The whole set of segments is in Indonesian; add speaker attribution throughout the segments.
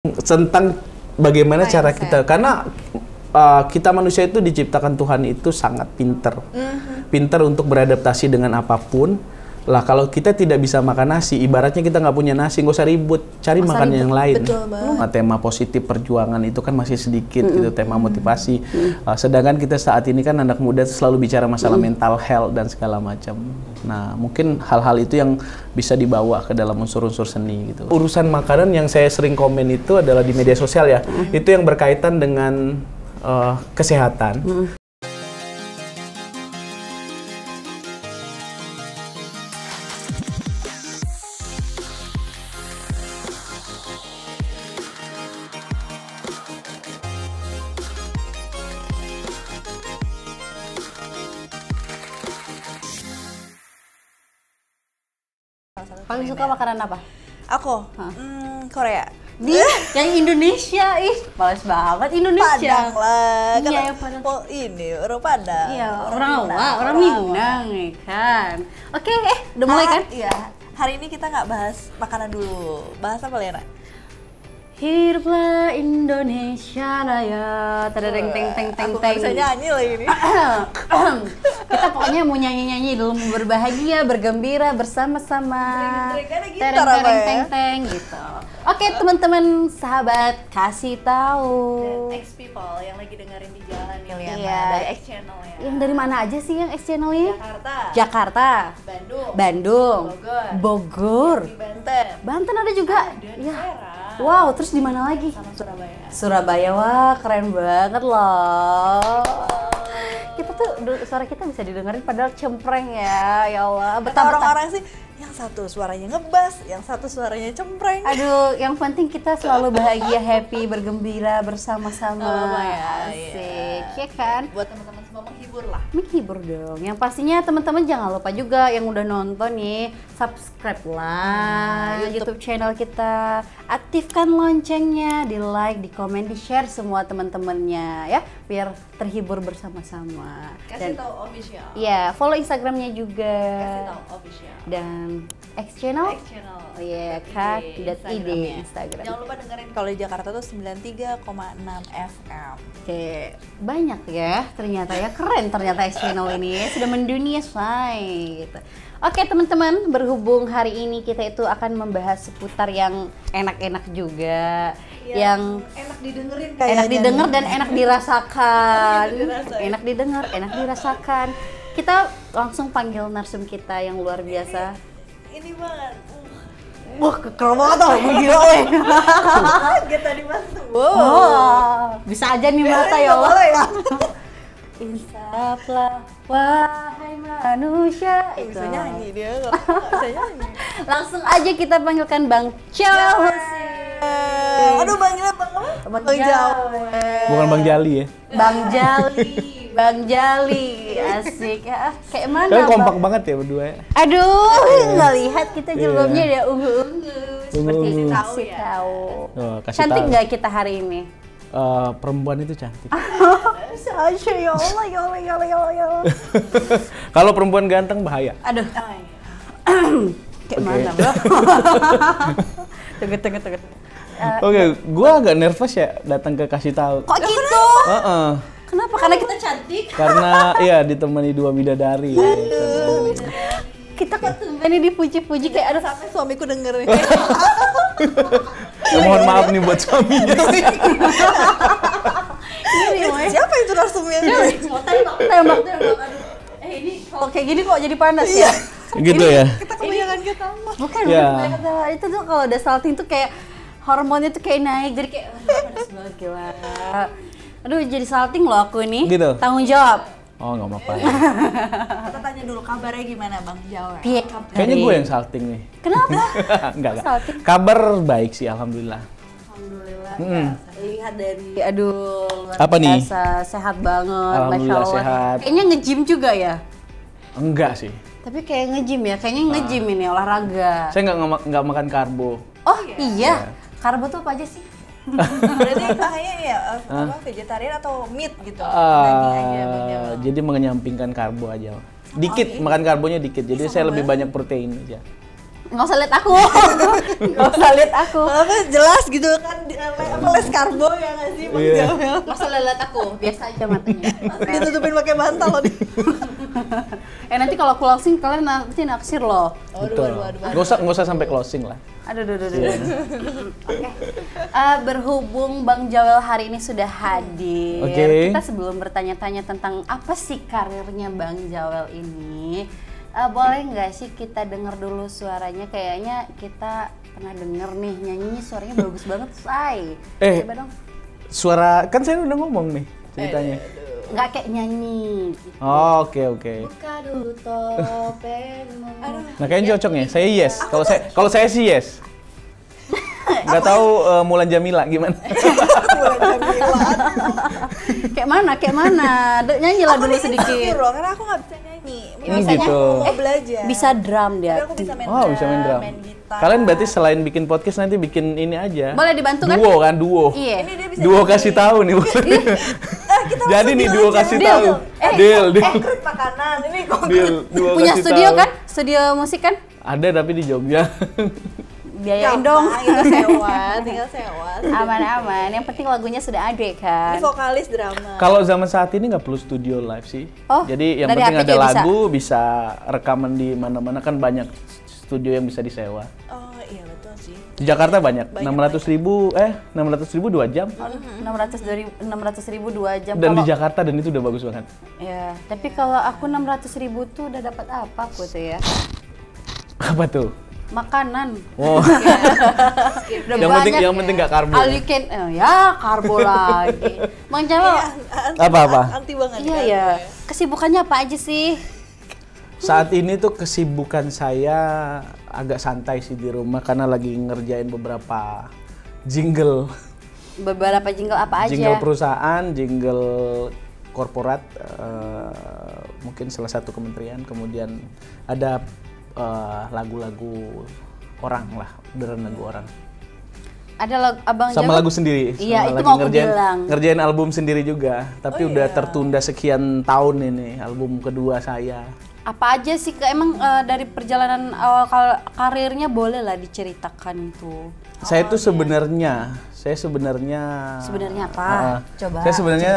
Speaker 1: tentang bagaimana cara kita, karena kita manusia itu diciptakan Tuhan itu sangat pinter, pinter untuk beradaptasi dengan apapun. Lah kalau kita tidak bisa makan nasi, ibaratnya kita nggak punya nasi, nggak usah ribut, cari makan yang lain. Tema positif perjuangan itu kan masih sedikit gitu, tema motivasi. Sedangkan kita saat ini kan anak muda selalu bicara masalah mental health dan segala macam. Nah mungkin hal-hal itu yang bisa dibawa ke dalam unsur-unsur seni gitu. Urusan makanan yang saya sering komen itu adalah di media sosial ya, itu yang berkaitan dengan kesehatan.
Speaker 2: Paling suka makanan apa?
Speaker 3: Aku, Korea.
Speaker 2: Dia yang Indonesia, males banget Indonesia.
Speaker 3: Padang lah, kan
Speaker 2: iya, yang Padang.
Speaker 3: ini orang Padang.
Speaker 2: Iya, orang Minang, ya kan. Oke, udah mulai kan?
Speaker 3: Iya, hari ini kita nggak bahas makanan dulu. Bahas apa, Lena?
Speaker 2: Hiduplah Indonesia Raya. Tadadeng teng teng teng
Speaker 3: Aku
Speaker 2: teng.
Speaker 3: bisa nyanyi lagi ini.
Speaker 2: Kita pokoknya mau nyanyi-nyanyi dulu, berbahagia, bergembira bersama-sama.
Speaker 3: Gitar apa ya?
Speaker 2: Teng teng gitu. Oke, teman-teman sahabat kasih tahu.
Speaker 3: X people yang lagi dengerin di jalan nih, Liana.
Speaker 2: Iya.
Speaker 3: Dari X channel ya.
Speaker 2: Yang dari mana aja sih yang X channel-nya?
Speaker 3: Jakarta,
Speaker 2: Jakarta,
Speaker 3: Bandung,
Speaker 2: Bogor,
Speaker 3: di Banten,
Speaker 2: Banten ada juga.
Speaker 3: dan
Speaker 2: Ya.
Speaker 3: Serang.
Speaker 2: Wow, terus di mana lagi?
Speaker 3: Sama Surabaya.
Speaker 2: Surabaya, wah keren banget loh. Kita tuh suara kita bisa didengerin padahal cempreng ya, ya Allah.
Speaker 3: Kata orang-orang sih, yang satu suaranya ngebas, yang satu suaranya cempreng.
Speaker 2: Aduh, yang penting kita selalu bahagia, happy, bergembira bersama-sama. Asik, ya kan?
Speaker 3: Buat teman-teman semua menghibur lah.
Speaker 2: Menghibur dong. Yang pastinya teman-teman jangan lupa juga yang udah nonton nih, subscribe lah YouTube channel kita. Aktifkan loncengnya, di like, di komen, di share semua teman-temannya ya, biar terhibur bersama-sama.
Speaker 3: Kasih tahu official.
Speaker 2: Iya, follow Instagramnya juga.
Speaker 3: Kasih tahu official.
Speaker 2: Dan X channel.
Speaker 3: X channel.
Speaker 2: Iya, kan? .id Instagram.
Speaker 3: Jangan lupa dengerin kalau di Jakarta tuh 93,6 FM.
Speaker 2: Oke, banyak ya ternyata ya, keren ternyata X channel ini sudah mendunia say gitu. Oke teman-teman, berhubung hari ini kita itu akan membahas seputar yang enak-enak juga, yang
Speaker 3: enak didengerin kayaknya.
Speaker 2: enak didengar dan enak dirasakan. Enak didengar, enak dirasakan. Kita langsung panggil narsum kita yang luar biasa.
Speaker 3: Ini banget.
Speaker 2: Wah, keren banget tuh, gila weh.
Speaker 3: Kaget tadi masuk.
Speaker 2: Wow. Bisa aja nih mata ya Allah.
Speaker 3: Boleh ya?
Speaker 2: Insaflah wahai manusia.
Speaker 3: Gak bisa nyanyi dia, gak bisa nyanyi.
Speaker 2: Langsung aja kita panggilkan Bang Chelsea.
Speaker 3: Aduh, panggilnya Bang apa?
Speaker 2: Bang
Speaker 3: Jawa.
Speaker 1: Bukan Bang Jali ya?
Speaker 2: Bang Jali, Bang Jali, asik ya. Kayak mana?
Speaker 1: Kan kompak
Speaker 2: Bang?
Speaker 1: banget ya berdua ya.
Speaker 2: Aduh, nggak lihat kita jilbabnya dia ungu-ungu. Seperti
Speaker 1: Ungu-ungu.
Speaker 2: kasih tahu.
Speaker 1: Oh, kasih
Speaker 2: Cantik
Speaker 1: tahu.
Speaker 2: nggak kita hari ini?
Speaker 1: Perempuan itu cantik.
Speaker 2: Sasha, ya Allah, ya Allah, ya Allah, ya Allah, ya Allah.
Speaker 1: Kalau perempuan ganteng bahaya.
Speaker 2: Aduh. Kayak
Speaker 1: Oke.
Speaker 2: mana, Bro? Tunggu.
Speaker 1: Oke, gua agak nervous ya datang ke kasih tahu.
Speaker 2: Kok gitu?
Speaker 1: Heeh.
Speaker 2: Kenapa? Karena kita cantik.
Speaker 1: Karena iya ditemani dua bidadari. Ya,
Speaker 2: Kita kok tumben nih dipuji-puji kayak ada
Speaker 3: Sampai suamiku denger nih.
Speaker 1: Ya, mohon maaf nih buat suaminya.
Speaker 2: ini, woy.
Speaker 3: Siapa itu narsumnya?
Speaker 2: Tembak. Aduh. Ini kalau kayak gini kok jadi panas ya?
Speaker 1: Gitu ya.
Speaker 3: Kita kebanyakan ketawa.
Speaker 2: Bukan,
Speaker 1: Ya.
Speaker 2: itu tuh kalau udah salting tuh kayak hormonnya tuh kayak naik, jadi kayak panas banget gila. Aduh, jadi salting loh aku ini.
Speaker 1: Gitu?
Speaker 2: Tanggung jawab.
Speaker 1: Oh, nggak apa-apa.
Speaker 3: Kita tanya dulu kabarnya gimana, Bang Jawa?
Speaker 2: Piye
Speaker 1: Kayaknya gue yang salting nih.
Speaker 2: Kenapa?
Speaker 1: Enggak.
Speaker 2: Salting.
Speaker 1: Kabar baik sih, alhamdulillah.
Speaker 2: Alhamdulillah.
Speaker 3: Lihat dari
Speaker 2: Aduh, luar
Speaker 1: Apa nih?
Speaker 2: biasa, sehat banget, Masya
Speaker 1: Alhamdulillah
Speaker 2: Allah.
Speaker 1: sehat.
Speaker 2: Kayaknya nge-gym juga ya?
Speaker 1: Enggak sih.
Speaker 2: Tapi kayak nge-gym ya, kayaknya nge-gym ini olahraga.
Speaker 1: Saya nggak makan karbo.
Speaker 2: Oh iya, karbo tuh apa aja sih?
Speaker 3: berarti kayaknya ya apa vegetarian atau meat gitu. Daging aja, Bang Jawa.
Speaker 1: Jadi mengenyampingkan karbo aja. Dikit, makan karbonya dikit. Jadi saya lebih banyak protein aja.
Speaker 2: Nggak usah lihat aku. Nggak usah lihat aku.
Speaker 3: Apa jelas gitu kan apa les karbo ya nggak sih Bang
Speaker 1: Iya.
Speaker 3: Jamil?
Speaker 2: Nggak usah lihat aku. Biasa aja matanya.
Speaker 3: Langsung ditutupin pakai bantal loh nih.
Speaker 2: Nanti kalau closing kalian nanti naksir loh.
Speaker 1: Betul. Nggak usah sampai closing lah.
Speaker 2: Aduh. Oke. Berhubung Bang Joel hari ini sudah hadir,
Speaker 1: Oke.
Speaker 2: kita sebelum bertanya-tanya tentang apa sih karirnya Bang Joel ini, boleh nggak sih kita dengar dulu suaranya? Kayaknya kita pernah denger nih nyanyinya, suaranya bagus banget, say. Coba dong.
Speaker 1: Suara kan saya udah ngomong nih ceritanya.
Speaker 2: Nggak kayak nyanyi. Gitu.
Speaker 1: Oh, oke.
Speaker 2: Buka dulu topengmu.
Speaker 1: Nah kayaknya cocok ya. Saya yes. Kalau saya sih yes. Nggak tahu Mulan Jamila gimana?
Speaker 2: Kayak mana? Nyanyi lah dulu sedikit.
Speaker 3: Loh, karena aku nggak bisa nyanyi.
Speaker 1: Ini gitu.
Speaker 3: Aku mau belajar.
Speaker 2: Bisa drum dia.
Speaker 3: Tapi aku bisa main
Speaker 1: Oh,
Speaker 3: drum,
Speaker 1: bisa main drum.
Speaker 3: gitar.
Speaker 1: Kalian berarti selain bikin podcast nanti bikin ini aja.
Speaker 2: Boleh dibantu kan?
Speaker 1: Duo.
Speaker 2: Iya.
Speaker 3: Ini dia bisa
Speaker 1: Duo
Speaker 3: nyanyi.
Speaker 1: kasih tahu nih.
Speaker 3: Kita
Speaker 1: Jadi nih duo kasih
Speaker 2: Deal.
Speaker 1: tahu. Deal.
Speaker 3: konkret makanan. Ini konkret.
Speaker 1: Deal. Duo
Speaker 2: Punya
Speaker 1: kasih
Speaker 2: studio
Speaker 1: tahu.
Speaker 2: kan? Studio musik kan?
Speaker 1: Ada tapi di Jogja.
Speaker 2: Biayain dong.
Speaker 3: Tinggal sewa.
Speaker 2: Aman. Yang penting lagunya sudah ada kan?
Speaker 3: Ini vokalis drama.
Speaker 1: Kalau zaman saat ini nggak perlu studio live sih.
Speaker 2: Oh,
Speaker 1: Jadi yang
Speaker 2: dari
Speaker 1: penting
Speaker 2: HP
Speaker 1: ada
Speaker 2: juga
Speaker 1: lagu, bisa rekaman di mana-mana, kan banyak studio yang bisa disewa.
Speaker 3: Oh iya betul sih.
Speaker 1: Di Jakarta banyak. 600.000 2 jam.
Speaker 2: 600.000 2 jam.
Speaker 1: Dan di
Speaker 2: Kalau-
Speaker 1: Jakarta, dan itu udah bagus banget.
Speaker 2: Ya, tapi kalau aku 600.000 tuh udah dapat apa aku tuh ya?
Speaker 1: Apa tuh?
Speaker 2: Makanan.
Speaker 1: Oh.
Speaker 2: Udah
Speaker 1: yang penting nggak karbo.
Speaker 2: All you can, ya karbo lagi. Bang Jawa,
Speaker 1: Apa?
Speaker 3: Anti banget.
Speaker 2: iya ya. Kesibukannya apa aja sih?
Speaker 1: Saat ini tuh kesibukan saya agak santai sih di rumah karena lagi ngerjain beberapa jingle.
Speaker 2: Beberapa jingle apa aja?
Speaker 1: Jingle perusahaan, jingle korporat, mungkin salah satu kementerian, kemudian ada lagu-lagu orang lah, beneran lagu orang.
Speaker 2: Ada Abang
Speaker 1: Sama
Speaker 2: Jawa?
Speaker 1: lagu sendiri.
Speaker 2: Iya,
Speaker 1: sama
Speaker 2: itu
Speaker 1: lagi
Speaker 2: mau aku bilang.
Speaker 1: ngerjain album sendiri juga, tapi
Speaker 3: Oh,
Speaker 1: udah
Speaker 3: iya.
Speaker 1: tertunda sekian tahun ini, album kedua saya.
Speaker 2: Apa aja sih emang dari perjalanan awal karirnya boleh lah diceritakan tuh.
Speaker 1: Saya tuh sebenarnya
Speaker 2: Sebenarnya apa? Coba
Speaker 1: Saya sebenarnya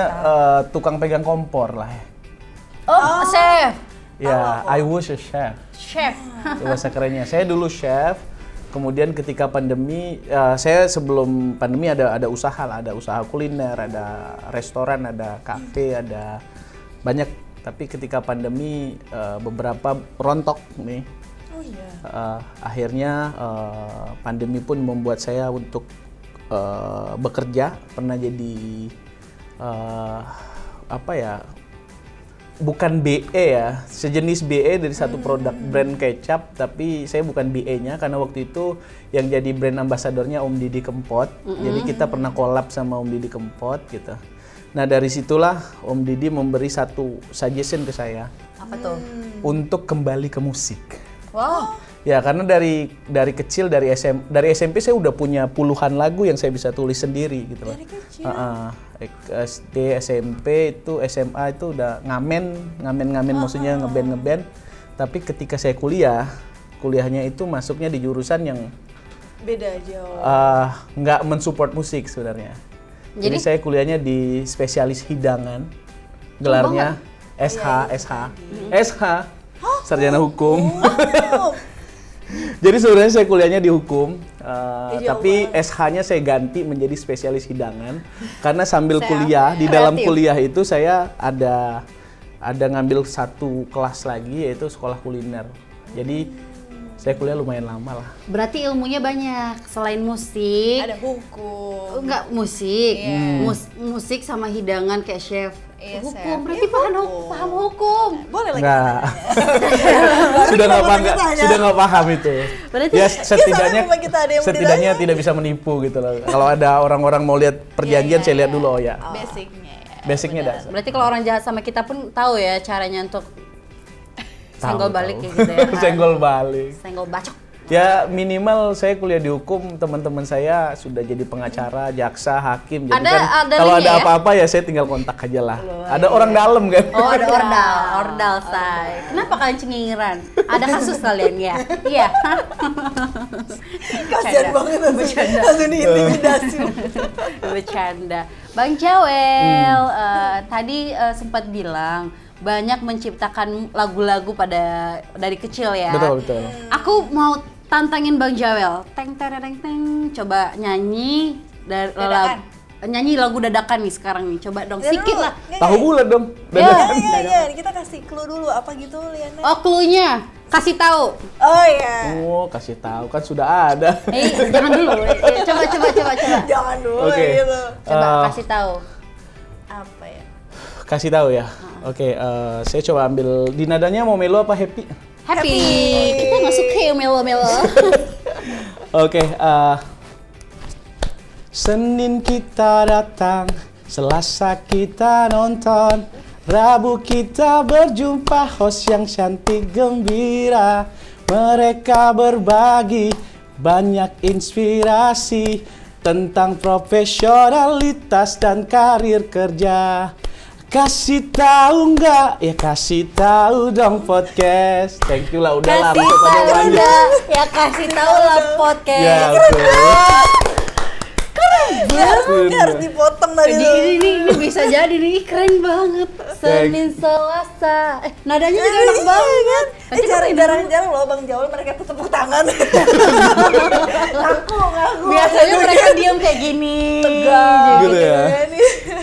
Speaker 1: tukang pegang kompor lah ya.
Speaker 2: Oh, chef.
Speaker 1: Ya, I was a chef.
Speaker 2: Chef.
Speaker 1: Itu bahasa kerennya. Saya dulu chef. Kemudian ketika pandemi, saya sebelum pandemi ada usaha lah, ada usaha kuliner, ada restoran, ada kafe, ada banyak. Tapi ketika pandemi beberapa rontok nih.
Speaker 3: Oh iya.
Speaker 1: Akhirnya pandemi pun membuat saya untuk bekerja. Pernah jadi apa ya? Bukan BE ya, sejenis BE dari satu produk brand kecap, tapi saya bukan BE-nya karena waktu itu yang jadi brand ambasadornya Om Didi Kempot. Jadi kita pernah collab sama Om Didi Kempot gitu. Nah dari situlah Om Didi memberi satu suggestion ke saya
Speaker 2: Apa tuh?
Speaker 1: untuk kembali ke musik.
Speaker 2: Wow.
Speaker 1: Ya karena dari kecil dari SMP saya udah punya puluhan lagu yang saya bisa tulis sendiri gitu loh.
Speaker 3: Dari kecil.
Speaker 1: SD, SMP itu SMA itu udah ngamen maksudnya ngeband. Tapi ketika saya kuliahnya itu masuknya di jurusan yang
Speaker 3: Beda jauh.
Speaker 1: nggak mensupport musik sebenarnya. Jadi
Speaker 2: Jadi?
Speaker 1: saya kuliahnya di spesialis hidangan, gelarnya SH, sarjana hukum. Jadi sebenarnya saya kuliahnya di hukum, tapi SH-nya saya ganti menjadi spesialis hidangan karena sambil kuliah di dalam
Speaker 2: Kreatif.
Speaker 1: kuliah itu saya ada ngambil satu kelas lagi yaitu sekolah kuliner. Jadi saya kuliah lumayan lama lah.
Speaker 2: Berarti ilmunya banyak selain musik.
Speaker 3: Ada hukum.
Speaker 2: Enggak musik.
Speaker 3: Iya.
Speaker 2: Musik sama hidangan kayak chef.
Speaker 3: Iya,
Speaker 2: Hukum,
Speaker 3: chef.
Speaker 2: berarti
Speaker 3: Iya,
Speaker 2: paham hukum.
Speaker 3: Boleh lagi.
Speaker 1: Enggak. sudah nggak paham itu.
Speaker 2: Berarti-
Speaker 1: Ya setidaknya
Speaker 3: memang kita ada yang mau
Speaker 1: setidaknya tidak bisa menipu gitu loh. Kalau ada orang-orang mau lihat perjanjian saya lihat dulu, oh ya.
Speaker 3: Basicnya ya.
Speaker 1: Basicnya dasar.
Speaker 2: Berarti kalau orang jahat sama kita pun tahu ya caranya untuk senggol balik
Speaker 1: Tahu.
Speaker 2: kayak gitu ya.
Speaker 1: Senggol balik.
Speaker 2: Senggol bacok.
Speaker 1: Ya minimal saya kuliah di hukum, teman-teman saya sudah jadi pengacara, jaksa, hakim. Jadi kan kalau ada apa-apa ya saya tinggal kontak aja lah. Ada orang dalam kan?
Speaker 2: Oh ada ordal say. Kenapa kalian cengingiran? Ada kasus kalian ya? Iya.
Speaker 3: Kasian banget langsung diintimidasi.
Speaker 2: Bercanda. Bang Jawel, tadi sempat bilang banyak menciptakan lagu-lagu dari kecil ya.
Speaker 1: Betul.
Speaker 2: Aku mau tantangin Bang Jawel. Teng teng teng teng. Coba nyanyi nyanyi lagu dadakan nih sekarang nih. Coba dong sedikit lah.
Speaker 1: Tahu bulat dong.
Speaker 3: Iya, kita kasih clue dulu apa gitu Liana.
Speaker 2: Oh, clue-nya. Kasih tahu.
Speaker 3: Oh iya.
Speaker 1: Oh, kasih tahu kan sudah ada.
Speaker 2: Jangan dulu. Coba.
Speaker 3: Jangan dulu
Speaker 1: Oke.
Speaker 3: gitu.
Speaker 2: Coba kasih tahu.
Speaker 3: Apa ya?
Speaker 1: Kasih tahu ya. Oke, saya coba ambil di nadanya mau melo apa happy?
Speaker 2: Happy. Kita nggak suka yang melo-melo.
Speaker 1: Oke, Senin kita datang, Selasa kita nonton, Rabu kita berjumpa host yang cantik gembira. Mereka berbagi banyak inspirasi tentang profesionalitas dan karir kerja. Kasih tahu nggak? Ya kasih tahu dong podcast. Thank you lah, udah lah.
Speaker 2: Kasih tahu udah. Ya kasih tahu lah podcast.
Speaker 1: Ya betul.
Speaker 3: Ini harus dipotong dari
Speaker 2: Ini bisa jadi nih, keren banget. Senin Selasa. Nadanya juga enak banget.
Speaker 3: Jarang-jarang loh Bang Jawel mereka tuh tepuk tangan. Ngaku.
Speaker 2: Biasanya mereka diem kayak gini.
Speaker 3: Tegang
Speaker 1: gitu ya.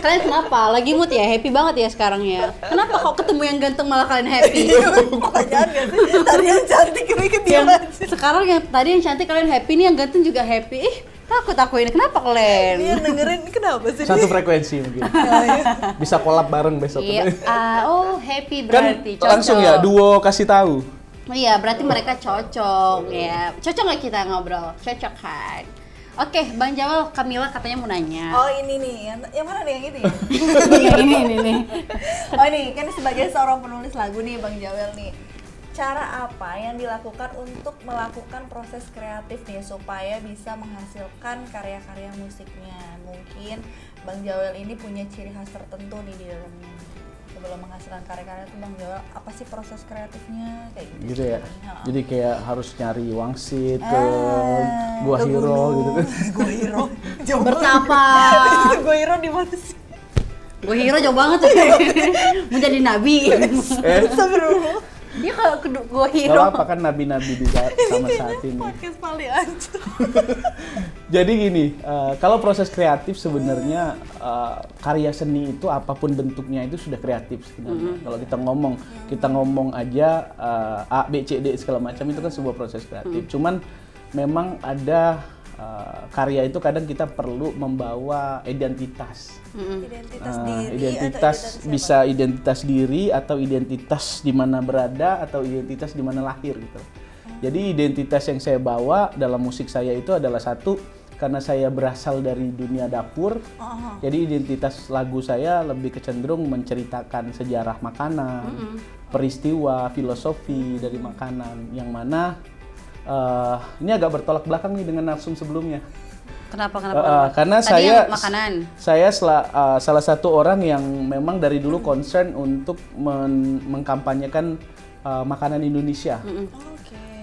Speaker 2: Kalian kenapa? Lagi mood ya? Happy banget ya sekarang ya? Kenapa kok ketemu yang ganteng malah kalian happy?
Speaker 3: Pertanyaan gak sih? Tadi yang cantik ini diam aja.
Speaker 2: Sekarang yang tadi yang cantik kalian happy, nih yang ganteng juga happy. Takut aku ini. Kenapa kalian?
Speaker 3: Ini yang dengerin kenapa sih?
Speaker 1: Satu frekuensi mungkin. Bisa collab bareng besok.
Speaker 2: Iya. Happy
Speaker 1: Kan
Speaker 2: berarti. Cocok.
Speaker 1: langsung ya duo kasih tahu.
Speaker 2: Iya, berarti mereka cocok ya. Cocok nggak kita ngobrol? Cocok kan? Oke, Bang Jawel, Kamila katanya mau nanya.
Speaker 3: Oh ini nih, yang mana nih yang itu ya?
Speaker 2: ini nih.
Speaker 3: Oh ini, kan sebagai seorang penulis lagu nih Bang Jawel nih. Cara apa yang dilakukan untuk melakukan proses kreatif nih supaya bisa menghasilkan karya-karya musiknya? Mungkin Bang Jawel ini punya ciri khas tertentu nih di dalamnya. Sebelum menghasilkan karya-karya itu Bang Jawel, apa sih proses kreatifnya kayak
Speaker 1: Gitu ya. Jadi kayak harus nyari wangsit ke Gua Hiro gitu kan.
Speaker 3: Gua Hiro.
Speaker 2: Bertapa.
Speaker 3: Gua Hiro di mana sih?
Speaker 2: Gua Hiro jauh banget tuh. Mau jadi nabi.
Speaker 3: Astagfirullah.
Speaker 2: Dia kalau ke Gua
Speaker 1: Gak
Speaker 2: Hiro.
Speaker 1: apa kan nabi-nabi di sama saat ini.
Speaker 3: Podcast paling hancur.
Speaker 1: Jadi gini, kalau proses kreatif sebenarnya karya seni itu apapun bentuknya itu sudah kreatif sebenarnya. Kalau kita ngomong aja A, B, C, D segala macam itu kan sebuah proses kreatif. Cuman memang ada karya itu kadang kita perlu membawa identitas.
Speaker 3: Identitas diri
Speaker 1: Identitas
Speaker 3: atau
Speaker 1: bisa identitas diri atau identitas di mana berada atau identitas di mana lahir gitu. Jadi identitas yang saya bawa dalam musik saya itu adalah satu, karena saya berasal dari dunia dapur. Jadi identitas lagu saya lebih kecenderung menceritakan sejarah makanan, peristiwa, filosofi dari makanan, yang mana ini agak bertolak belakang nih dengan narsum sebelumnya.
Speaker 2: Kenapa?
Speaker 1: Karena
Speaker 2: Tadi
Speaker 1: saya
Speaker 2: yang makanan.
Speaker 1: Saya salah satu orang yang memang dari dulu concern untuk mengkampanyekan makanan Indonesia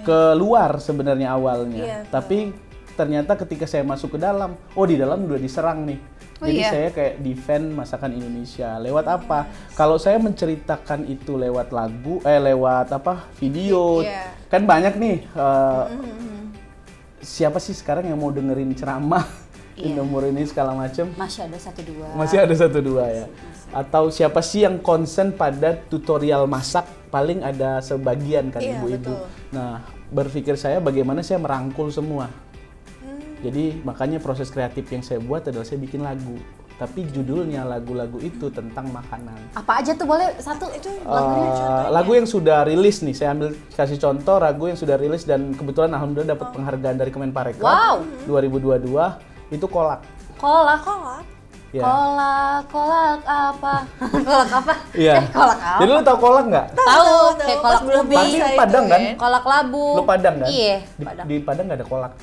Speaker 1: ke luar sebenarnya awalnya. Tapi ternyata ketika saya masuk ke dalam, di dalam udah diserang nih. Jadi saya kayak defend masakan Indonesia. Lewat apa? Kalau saya menceritakan itu lewat lagu, lewat video, kan banyak nih. Siapa sih sekarang yang mau dengerin ceramah umur ini segala macam?
Speaker 2: Masih ada 1-2.
Speaker 1: Masih ada 1-2 ya. Atau siapa sih yang concern pada tutorial masak? Paling ada sebagian kan ibu-ibu. Nah, berpikir saya bagaimana saya merangkul semua. Jadi makanya proses kreatif yang saya buat adalah saya bikin lagu. Tapi judulnya lagu-lagu itu tentang makanan.
Speaker 2: Apa aja tuh, boleh satu itu lagunya contohnya?
Speaker 1: Lagu yang sudah rilis nih, saya kasih contoh lagu yang sudah rilis dan kebetulan alhamdulillah dapat penghargaan dari Kemenparekraf 2022 itu Kolak.
Speaker 2: Kolak.
Speaker 1: Ya.
Speaker 2: Kolak apa? Kolak apa?
Speaker 1: Iya.
Speaker 2: Kolak apa?
Speaker 1: Jadi lu tahu kolak nggak?
Speaker 2: Tahu, kayak kolak ubi.
Speaker 1: Pasti Padang kan?
Speaker 2: Kolak labu.
Speaker 1: Lu Padang kan?
Speaker 2: Iya,
Speaker 1: Di Padang nggak ada kolak.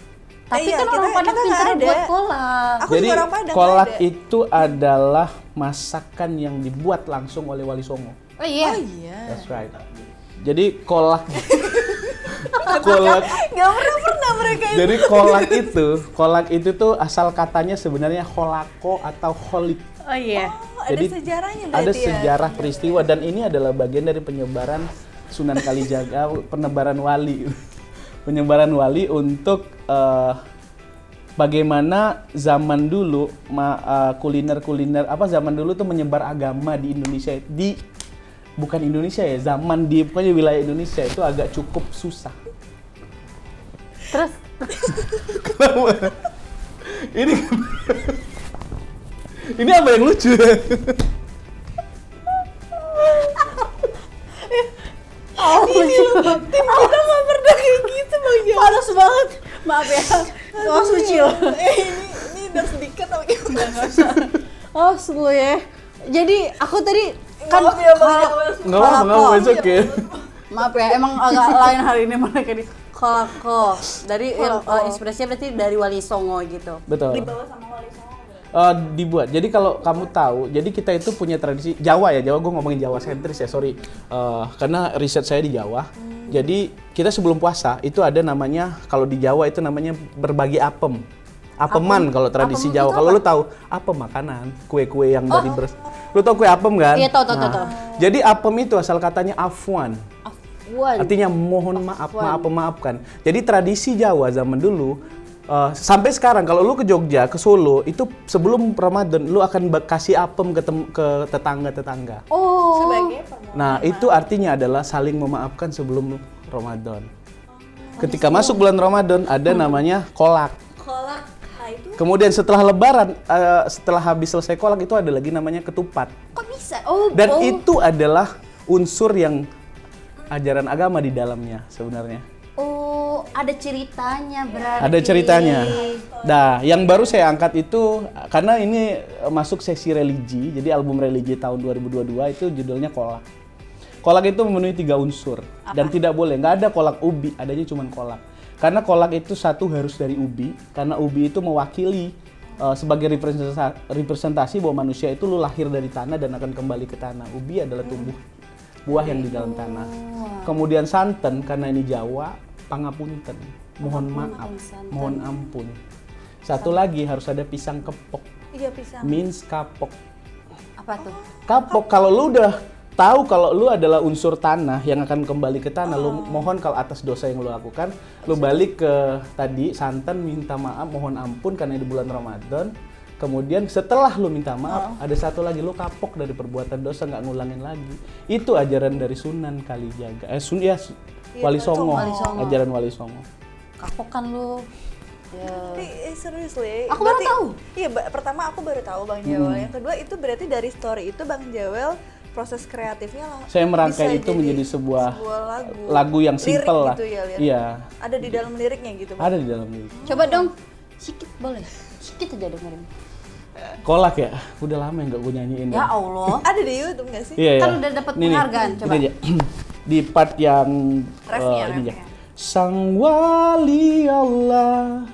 Speaker 2: Tapi
Speaker 3: Iya,
Speaker 2: kan orang
Speaker 3: kita
Speaker 2: Padang
Speaker 3: nggak
Speaker 2: pintar
Speaker 3: ada.
Speaker 2: buat kolak.
Speaker 3: Aku
Speaker 1: Jadi
Speaker 3: juga orang Padang,
Speaker 1: kolak
Speaker 3: nggak ada.
Speaker 1: itu adalah masakan yang dibuat langsung oleh Wali Songo.
Speaker 2: Oh iya.
Speaker 3: Oh iya.
Speaker 1: That's right. Jadi kolak kolak
Speaker 3: Gak pernah mereka itu.
Speaker 1: jadi kolak itu tuh asal katanya sebenarnya kolako atau holik.
Speaker 2: Oh iya.
Speaker 3: Oh, ada
Speaker 1: Jadi
Speaker 3: sejarahnya berarti
Speaker 1: ada
Speaker 3: ya?
Speaker 1: sejarah peristiwa dan ini adalah bagian dari penyebaran Sunan Kalijaga, penyebaran wali. Penyebaran wali untuk bagaimana zaman dulu kuliner-kuliner apa zaman dulu tuh menyebar agama di Indonesia bukan Indonesia ya, zaman di pokoknya wilayah Indonesia itu agak cukup susah.
Speaker 2: Terus
Speaker 1: Kenapa? Ini apa yang lucu?
Speaker 3: Tim kita gak pernah kayak gitu Bang Jo.
Speaker 2: panas banget. Maaf ya. Oh, sucil.
Speaker 3: Ini udah sedikit tapi gimana?
Speaker 2: Oh, sepuluh ya. Jadi aku tadi kan
Speaker 3: Maaf ya Bang Jo.
Speaker 1: Nggak apa-apa, it's okay.
Speaker 2: Maaf ya, emang agak lain hari ini mereka di kolako. Dari
Speaker 3: Kolako.
Speaker 2: inspirasinya berarti dari Wali Songo gitu.
Speaker 1: Betul.
Speaker 3: Dibawa sama Wali Songo.
Speaker 1: Dibuat. Jadi kalau kamu tahu, jadi kita itu punya tradisi Jawa ya. Jawa, gue ngomongin Jawa sentris ya, sorry. Karena riset saya di Jawa. Jadi kita sebelum puasa itu ada namanya, kalau di Jawa itu namanya berbagi apem. Apeman kalau tradisi
Speaker 2: Apem
Speaker 1: Jawa.
Speaker 2: itu
Speaker 1: Kalau
Speaker 2: apa?
Speaker 1: lu tahu apem makanan, kue-kue yang dari beras. Lu tahu kue apem kan?
Speaker 2: Iya, tahu.
Speaker 1: Jadi apem itu asal katanya afwan.
Speaker 2: Afwan.
Speaker 1: Artinya mohon maaf,
Speaker 2: Afwan.
Speaker 1: maafkan. Jadi tradisi Jawa zaman dulu sampai sekarang kalau lu ke Jogja, ke Solo itu sebelum Ramadan lu akan kasih apem ke tetangga-tetangga.
Speaker 2: Oh.
Speaker 3: Sebagai permohonan.
Speaker 1: Nah, itu artinya adalah saling memaafkan sebelum Ramadan. Ketika masuk bulan Ramadan ada namanya kolak.
Speaker 3: Kolak. Nah itu
Speaker 1: Kemudian setelah Lebaran, setelah habis selesai kolak itu ada lagi namanya ketupat.
Speaker 2: Kok bisa? Oh.
Speaker 1: Dan
Speaker 2: oh.
Speaker 1: itu adalah unsur yang ajaran agama di dalamnya sebenarnya.
Speaker 2: Oh, ada ceritanya berarti.
Speaker 1: Ada ceritanya. Nah, yang baru saya angkat itu karena ini masuk sesi religi, jadi album religi tahun 2022 itu judulnya Kolak. Kolak itu memenuhi 3 unsur dan tidak boleh, nggak ada kolak ubi, adanya cuma kolak. Karena kolak itu satu harus dari ubi, karena ubi itu mewakili sebagai representasi bahwa manusia itu lu lahir dari tanah dan akan kembali ke tanah. Ubi adalah tumbuh buah yang di dalam tanah. Kemudian santen karena ini Jawa, pangapunten, mohon maaf, mohon ampun. Satu lagi harus ada pisang kepok,
Speaker 3: iya pisang.
Speaker 1: means kapok.
Speaker 2: Apa tuh?
Speaker 1: Kapok kalau lu udah tahu kalau lu adalah unsur tanah yang akan kembali ke tanah, lu mohon kalau atas dosa yang lu lakukan, lu balik ke tadi santan minta maaf, mohon ampun karena di bulan Ramadan. Kemudian setelah lu minta maaf, ada satu lagi lu kapok dari perbuatan dosa, nggak ngulangin lagi. Itu ajaran dari Sunan Kalijaga. Wali Songo.
Speaker 2: Wali Songo.
Speaker 1: Ajaran Wali Songo.
Speaker 2: Kapok kan lu. Ya.
Speaker 3: Tapi serius Le.
Speaker 2: Aku baru tahu.
Speaker 3: Iya, pertama aku baru tahu Bang Jawel. Yang kedua itu berarti dari story itu Bang Jawel proses kreatifnya
Speaker 1: Saya merangkai
Speaker 3: bisa
Speaker 1: itu
Speaker 3: jadi
Speaker 1: menjadi sebuah
Speaker 3: lagu
Speaker 1: yang
Speaker 3: Lirik
Speaker 1: simple lah.
Speaker 3: gitu ya, lirik.
Speaker 1: Iya,
Speaker 3: Ada di dalam liriknya gitu Bang.
Speaker 1: ada di dalam lirik.
Speaker 2: Coba dong. Sikit boleh. Sikit aja dengerin.
Speaker 1: Kolak ya, udah lama nggak gue nyanyiin.
Speaker 2: Ya Allah.
Speaker 3: Ada di YouTube nggak sih?
Speaker 1: Iya,
Speaker 2: Kan
Speaker 1: iya.
Speaker 2: udah dapat
Speaker 1: Ini nih,
Speaker 2: penghargaan, coba.
Speaker 1: ini aja. Di part yang
Speaker 3: Refnya,
Speaker 1: ini
Speaker 3: refnya.
Speaker 1: aja. Sang wali Allah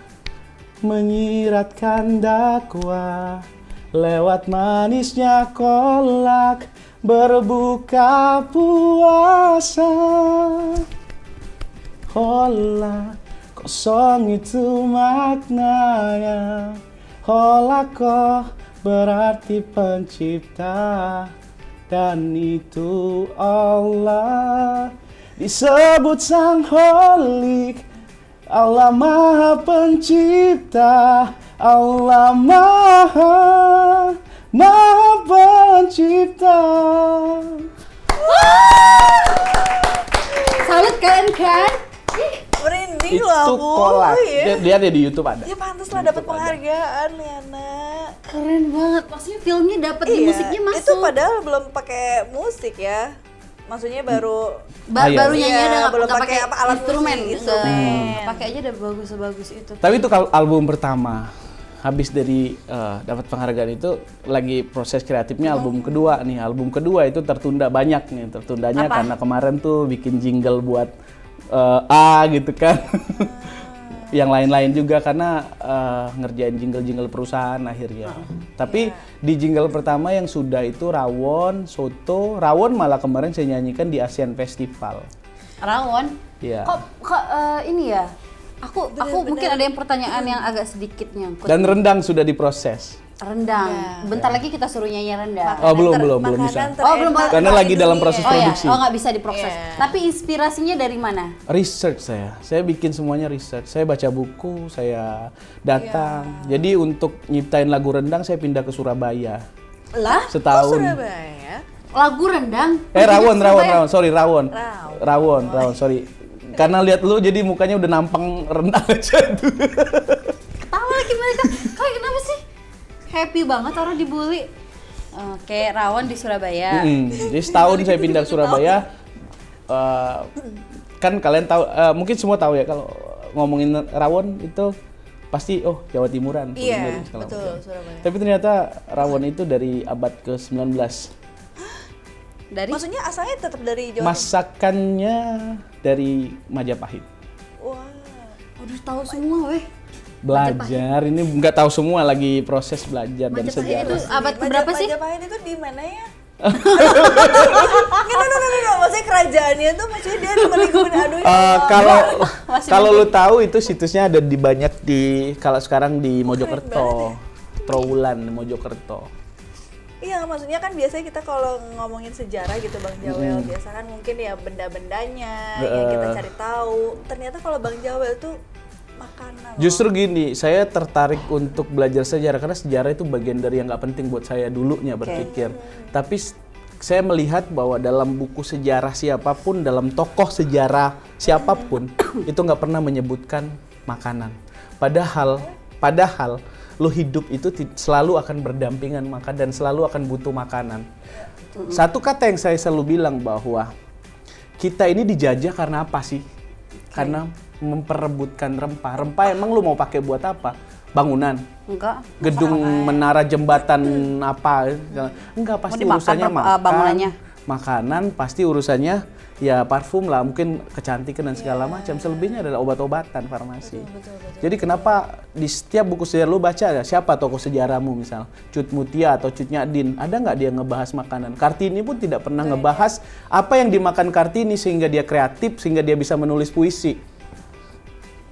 Speaker 1: menyiratkan dakwah lewat manisnya kolak berbuka puasa. Kolak kosong itu maknanya. Kolako berarti pencipta dan itu Allah disebut sang holik. Allah Maha Pencipta, Allah Maha Pencipta.
Speaker 2: Salut kalian kan?
Speaker 3: Merinding
Speaker 1: Itu
Speaker 3: loh aku.
Speaker 1: kolak.
Speaker 3: Ya.
Speaker 1: Lihat ya di YouTube ada.
Speaker 3: Ya pantas lah dapat penghargaan Liana.
Speaker 2: Keren banget. Maksudnya filmnya dapat di
Speaker 3: Iya,
Speaker 2: musiknya masuk.
Speaker 3: itu padahal belum pakai musik ya. Maksudnya baru
Speaker 1: Iya.
Speaker 2: Baru
Speaker 3: Iya,
Speaker 2: nyanyi ada
Speaker 3: belum
Speaker 2: nggak
Speaker 3: pakai apa, alat
Speaker 2: instrumen.
Speaker 3: musik, instrumen.
Speaker 2: Pakai aja udah bagus-bagus itu.
Speaker 1: Tapi itu album pertama. habis dari dapat penghargaan itu lagi proses kreatifnya album kedua nih. Album kedua itu tertunda banyak nih. Tertundanya karena kemarin tuh bikin jingle buat gitu kan. Yang lain-lain juga karena ngerjain jingle-jingle perusahaan akhirnya. Tapi di jingle pertama yang sudah itu Rawon, Soto. Rawon malah kemarin saya nyanyikan di ASEAN Festival.
Speaker 2: Rawon?
Speaker 1: Iya.
Speaker 2: Kok ini ya? Aku mungkin ada yang pertanyaan yang agak sedikit nyangkut.
Speaker 1: Dan rendang sudah diproses.
Speaker 2: Rendang. Bentar lagi kita suruh nyanyi rendang.
Speaker 1: Oh, belum bisa.
Speaker 2: Belum.
Speaker 1: Karena lagi dalam proses produksi.
Speaker 2: Oh, nggak bisa diproses. Tapi inspirasinya dari mana?
Speaker 1: Research saya bikin semuanya research. Saya baca buku, saya datang. Jadi untuk nyiptain lagu rendang saya pindah ke Surabaya.
Speaker 3: Lah?
Speaker 1: Setahun.
Speaker 3: Surabaya?
Speaker 2: Lagu rendang?
Speaker 1: Rawon, sorry. Karena lihat lu jadi mukanya udah nampang rendang aja tuh.
Speaker 2: Ketawa lagi mereka. Kalian kenapa sih? Happy banget orang dibully. Oke, Rawon di Surabaya.
Speaker 1: Jadi setahun saya pindah ke Surabaya. Kan kalian tahu, mungkin semua tahu ya kalau ngomongin Rawon itu pasti Jawa Timuran.
Speaker 3: Iya, betul, Surabaya.
Speaker 1: Tapi ternyata Rawon itu dari abad ke-19.
Speaker 2: Dari?
Speaker 3: Maksudnya asalnya tetap dari Jawa Timur?
Speaker 1: Masakannya dari Majapahit.
Speaker 3: Wah.
Speaker 2: Udah tahu semua weh.
Speaker 1: Belajar, ini nggak tahu semua, lagi proses belajar dan sejarah.
Speaker 2: Itu abad keberapa sih?
Speaker 3: Majapahit itu di mana ya? No. Maksudnya kerajaannya tuh maksudnya dia di Malioboro. Aduh.
Speaker 1: Kalau lu tahu itu situsnya ada di banyak kalau sekarang di Mojokerto. Trowulan Mojokerto.
Speaker 3: Iya, maksudnya kan biasanya kita kalau ngomongin sejarah gitu Bang Jawel, biasa kan mungkin ya benda-bendanya yang kita cari tahu. Ternyata kalau Bang Jawel tuh makanan.
Speaker 1: Justru gini, saya tertarik untuk belajar sejarah karena sejarah itu bagian dari yang nggak penting buat saya dulunya berpikir. Tapi saya melihat bahwa dalam buku sejarah siapapun, dalam tokoh sejarah siapapun, itu nggak pernah menyebutkan makanan. Padahal lo hidup itu selalu akan berdampingan makan dan selalu akan butuh makanan. Satu kata yang saya selalu bilang bahwa kita ini dijajah karena apa sih? Karena memperebutkan rempah. Rempah emang lu mau pakai buat apa? Bangunan?
Speaker 2: Enggak.
Speaker 1: Gedung, menara, jembatan apa? Enggak, pasti urusannya makan. Makanan pasti urusannya ya parfum lah, mungkin kecantikan dan segala macam. Selebihnya adalah obat-obatan, farmasi. Betul. Jadi kenapa di setiap buku sejarah lu baca ya, siapa tokoh sejarahmu misal Cut Mutia atau Cut Nyadin, ada nggak dia ngebahas makanan? Kartini pun tidak pernah ngebahas apa yang dimakan Kartini sehingga dia kreatif, sehingga dia bisa menulis puisi.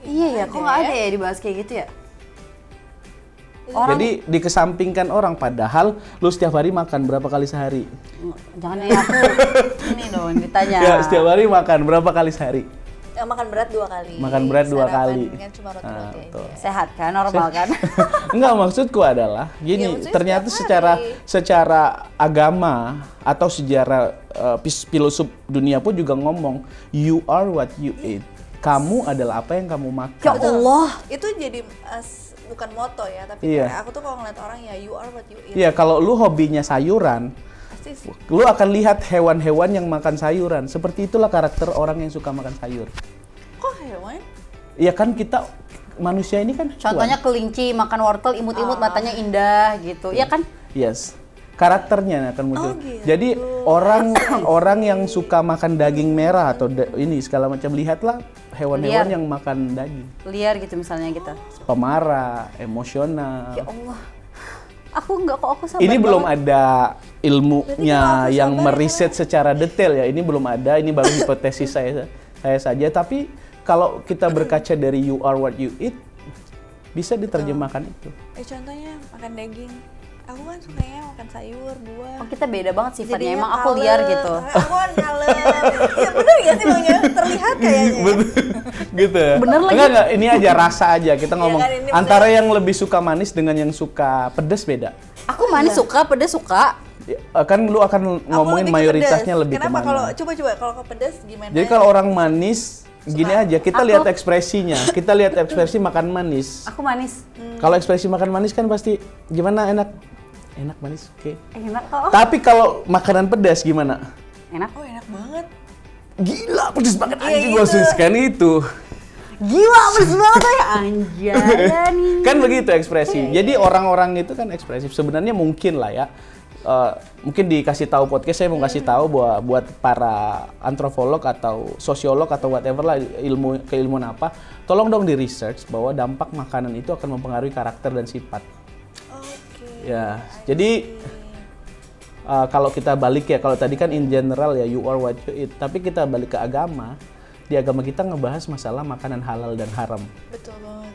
Speaker 2: Iya ya, kok nggak ada ya dibahas kayak gitu ya?
Speaker 1: Jadi dikesampingkan orang, padahal lu setiap hari makan berapa kali sehari?
Speaker 2: Jangan ya aku ini dong ditanya.
Speaker 1: Ya, setiap hari makan berapa kali sehari?
Speaker 3: Ya, makan berat 2 kali.
Speaker 1: Makan berat 2 kali.
Speaker 3: Kan cuma roti-roti aja.
Speaker 2: Sehat kan, normal kan?
Speaker 1: Enggak, maksudku adalah gini, ternyata secara agama atau sejarah filosof dunia pun juga ngomong you are what you eat. Kamu adalah apa yang kamu makan.
Speaker 2: Ya Allah,
Speaker 3: itu jadi bukan moto ya, tapi kayak aku tuh kalau ngeliat orang ya you are what you eat.
Speaker 1: Iya, kalau lu hobinya sayuran, lu akan lihat hewan-hewan yang makan sayuran. Seperti itulah karakter orang yang suka makan sayur.
Speaker 3: Kok hewan?
Speaker 1: Iya kan, kita manusia ini kan
Speaker 2: contohnya kelinci makan wortel imut-imut matanya indah gitu. Iya kan?
Speaker 1: Yes. Karakternya akan muncul.
Speaker 3: Gitu.
Speaker 1: Jadi orang yang suka makan daging merah atau ini segala macam, lihatlah hewan-hewan yang makan daging.
Speaker 2: Liar gitu misalnya kita.
Speaker 1: Pemarah, emosional.
Speaker 2: Ya Allah. Aku sabar.
Speaker 1: Ini belum ada ilmunya yang meriset secara detail ya. Ini belum ada, ini baru hipotesis saya saja. Tapi kalau kita berkaca dari you are what you eat, bisa diterjemahkan itu.
Speaker 3: Contohnya makan daging. Aku kan sukanya makan sayur, buah.
Speaker 2: Oh, kita beda banget sifatnya.
Speaker 3: Jadinya
Speaker 2: emang aku liar gitu.
Speaker 3: Aku kan kalem. Iya bener gak sih Bang? Terlihat kayaknya.
Speaker 1: Gitu ya?
Speaker 2: Bener lagi.
Speaker 1: Enggak, ini aja rasa aja. Kita ngomong
Speaker 3: kan,
Speaker 1: antara yang lebih suka manis dengan yang suka pedas beda.
Speaker 2: Aku manis suka, pedas suka.
Speaker 1: Kan lu akan ngomongin mayoritasnya lebih
Speaker 3: Kenapa
Speaker 1: kemana.
Speaker 3: Coba kalau ke pedas gimana?
Speaker 1: Jadi kalau orang manis, gini aja, kita lihat ekspresinya. Kita lihat ekspresi makan manis.
Speaker 2: Aku manis.
Speaker 1: Kalau ekspresi makan manis kan pasti gimana, enak manis, oke.
Speaker 2: Enak kok.
Speaker 1: Tapi kalau makanan pedas gimana?
Speaker 2: Enak.
Speaker 3: Oh enak banget.
Speaker 1: Gila, pedas banget
Speaker 3: Iya,
Speaker 1: anjing,
Speaker 3: gitu.
Speaker 1: gua suka itu.
Speaker 2: Gila, pedes banget ya anjay nih.
Speaker 1: Kan begitu ekspresi. Jadi orang-orang itu kan ekspresif. Sebenarnya mungkin lah ya. Mungkin dikasih tahu podcast saya mau kasih tahu bahwa buat para antropolog atau sosiolog atau whatever lah keilmuan apa, tolong dong di research bahwa dampak makanan itu akan mempengaruhi karakter dan sifat. Ya, jadi kalau kita balik ya, kalau tadi kan in general ya you are what you eat, tapi kita balik ke agama. Di agama kita ngebahas masalah makanan halal dan haram.
Speaker 3: Betul banget.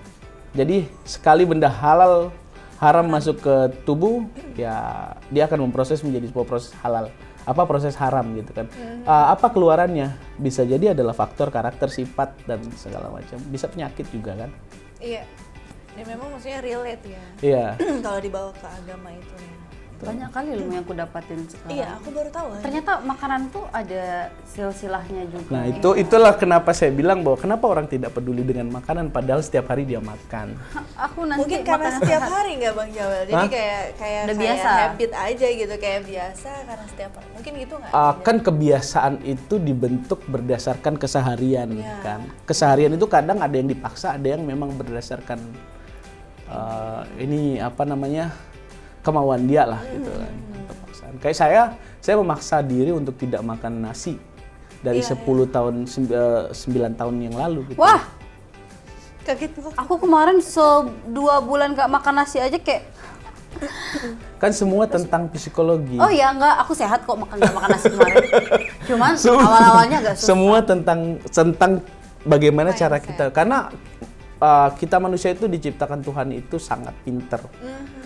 Speaker 1: Jadi sekali benda halal haram masuk ke tubuh, ya dia akan memproses menjadi sebuah proses halal. Apa proses haram gitu kan? Apa keluarannya? Bisa jadi adalah faktor karakter, sifat dan segala macam. Bisa penyakit juga kan?
Speaker 3: Iya. Dan memang maksudnya relate ya.
Speaker 1: Iya.
Speaker 3: Kalau dibawa ke agama itu ya.
Speaker 2: Banyak kali ilmu yang aku dapatin sekarang.
Speaker 3: Iya, aku baru tahu.
Speaker 2: Ternyata makanan tuh ada silsilahnya juga.
Speaker 1: Nah, itulah kenapa saya bilang bahwa kenapa orang tidak peduli dengan makanan padahal setiap hari dia makan.
Speaker 2: Aku nanti
Speaker 3: Mungkin karena
Speaker 2: makanan
Speaker 3: setiap
Speaker 2: sehat.
Speaker 3: hari nggak Bang Jawel. Jadi kayak
Speaker 2: Udah biasa.
Speaker 3: habit aja gitu, kayak biasa karena setiap hari. Mungkin gitu nggak?
Speaker 1: Kan kebiasaan itu dibentuk berdasarkan keseharian kan. Keseharian itu kadang ada yang dipaksa, ada yang memang berdasarkan ini apa namanya kemauan dia lah gitu kan. Kepaksaan. Kayak saya memaksa diri untuk tidak makan nasi dari 10 tahun 9 tahun yang lalu gitu.
Speaker 2: Wah,
Speaker 3: Kaget banget.
Speaker 2: aku kemarin 2 bulan gak makan nasi aja kayak.
Speaker 1: Kan semua tentang psikologi.
Speaker 2: Oh ya enggak, aku sehat kok gak makan nasi kemarin. Cuman awal-awalnya agak susah.
Speaker 1: Semua tentang bagaimana cara kita, karena kita manusia itu diciptakan Tuhan itu sangat pinter.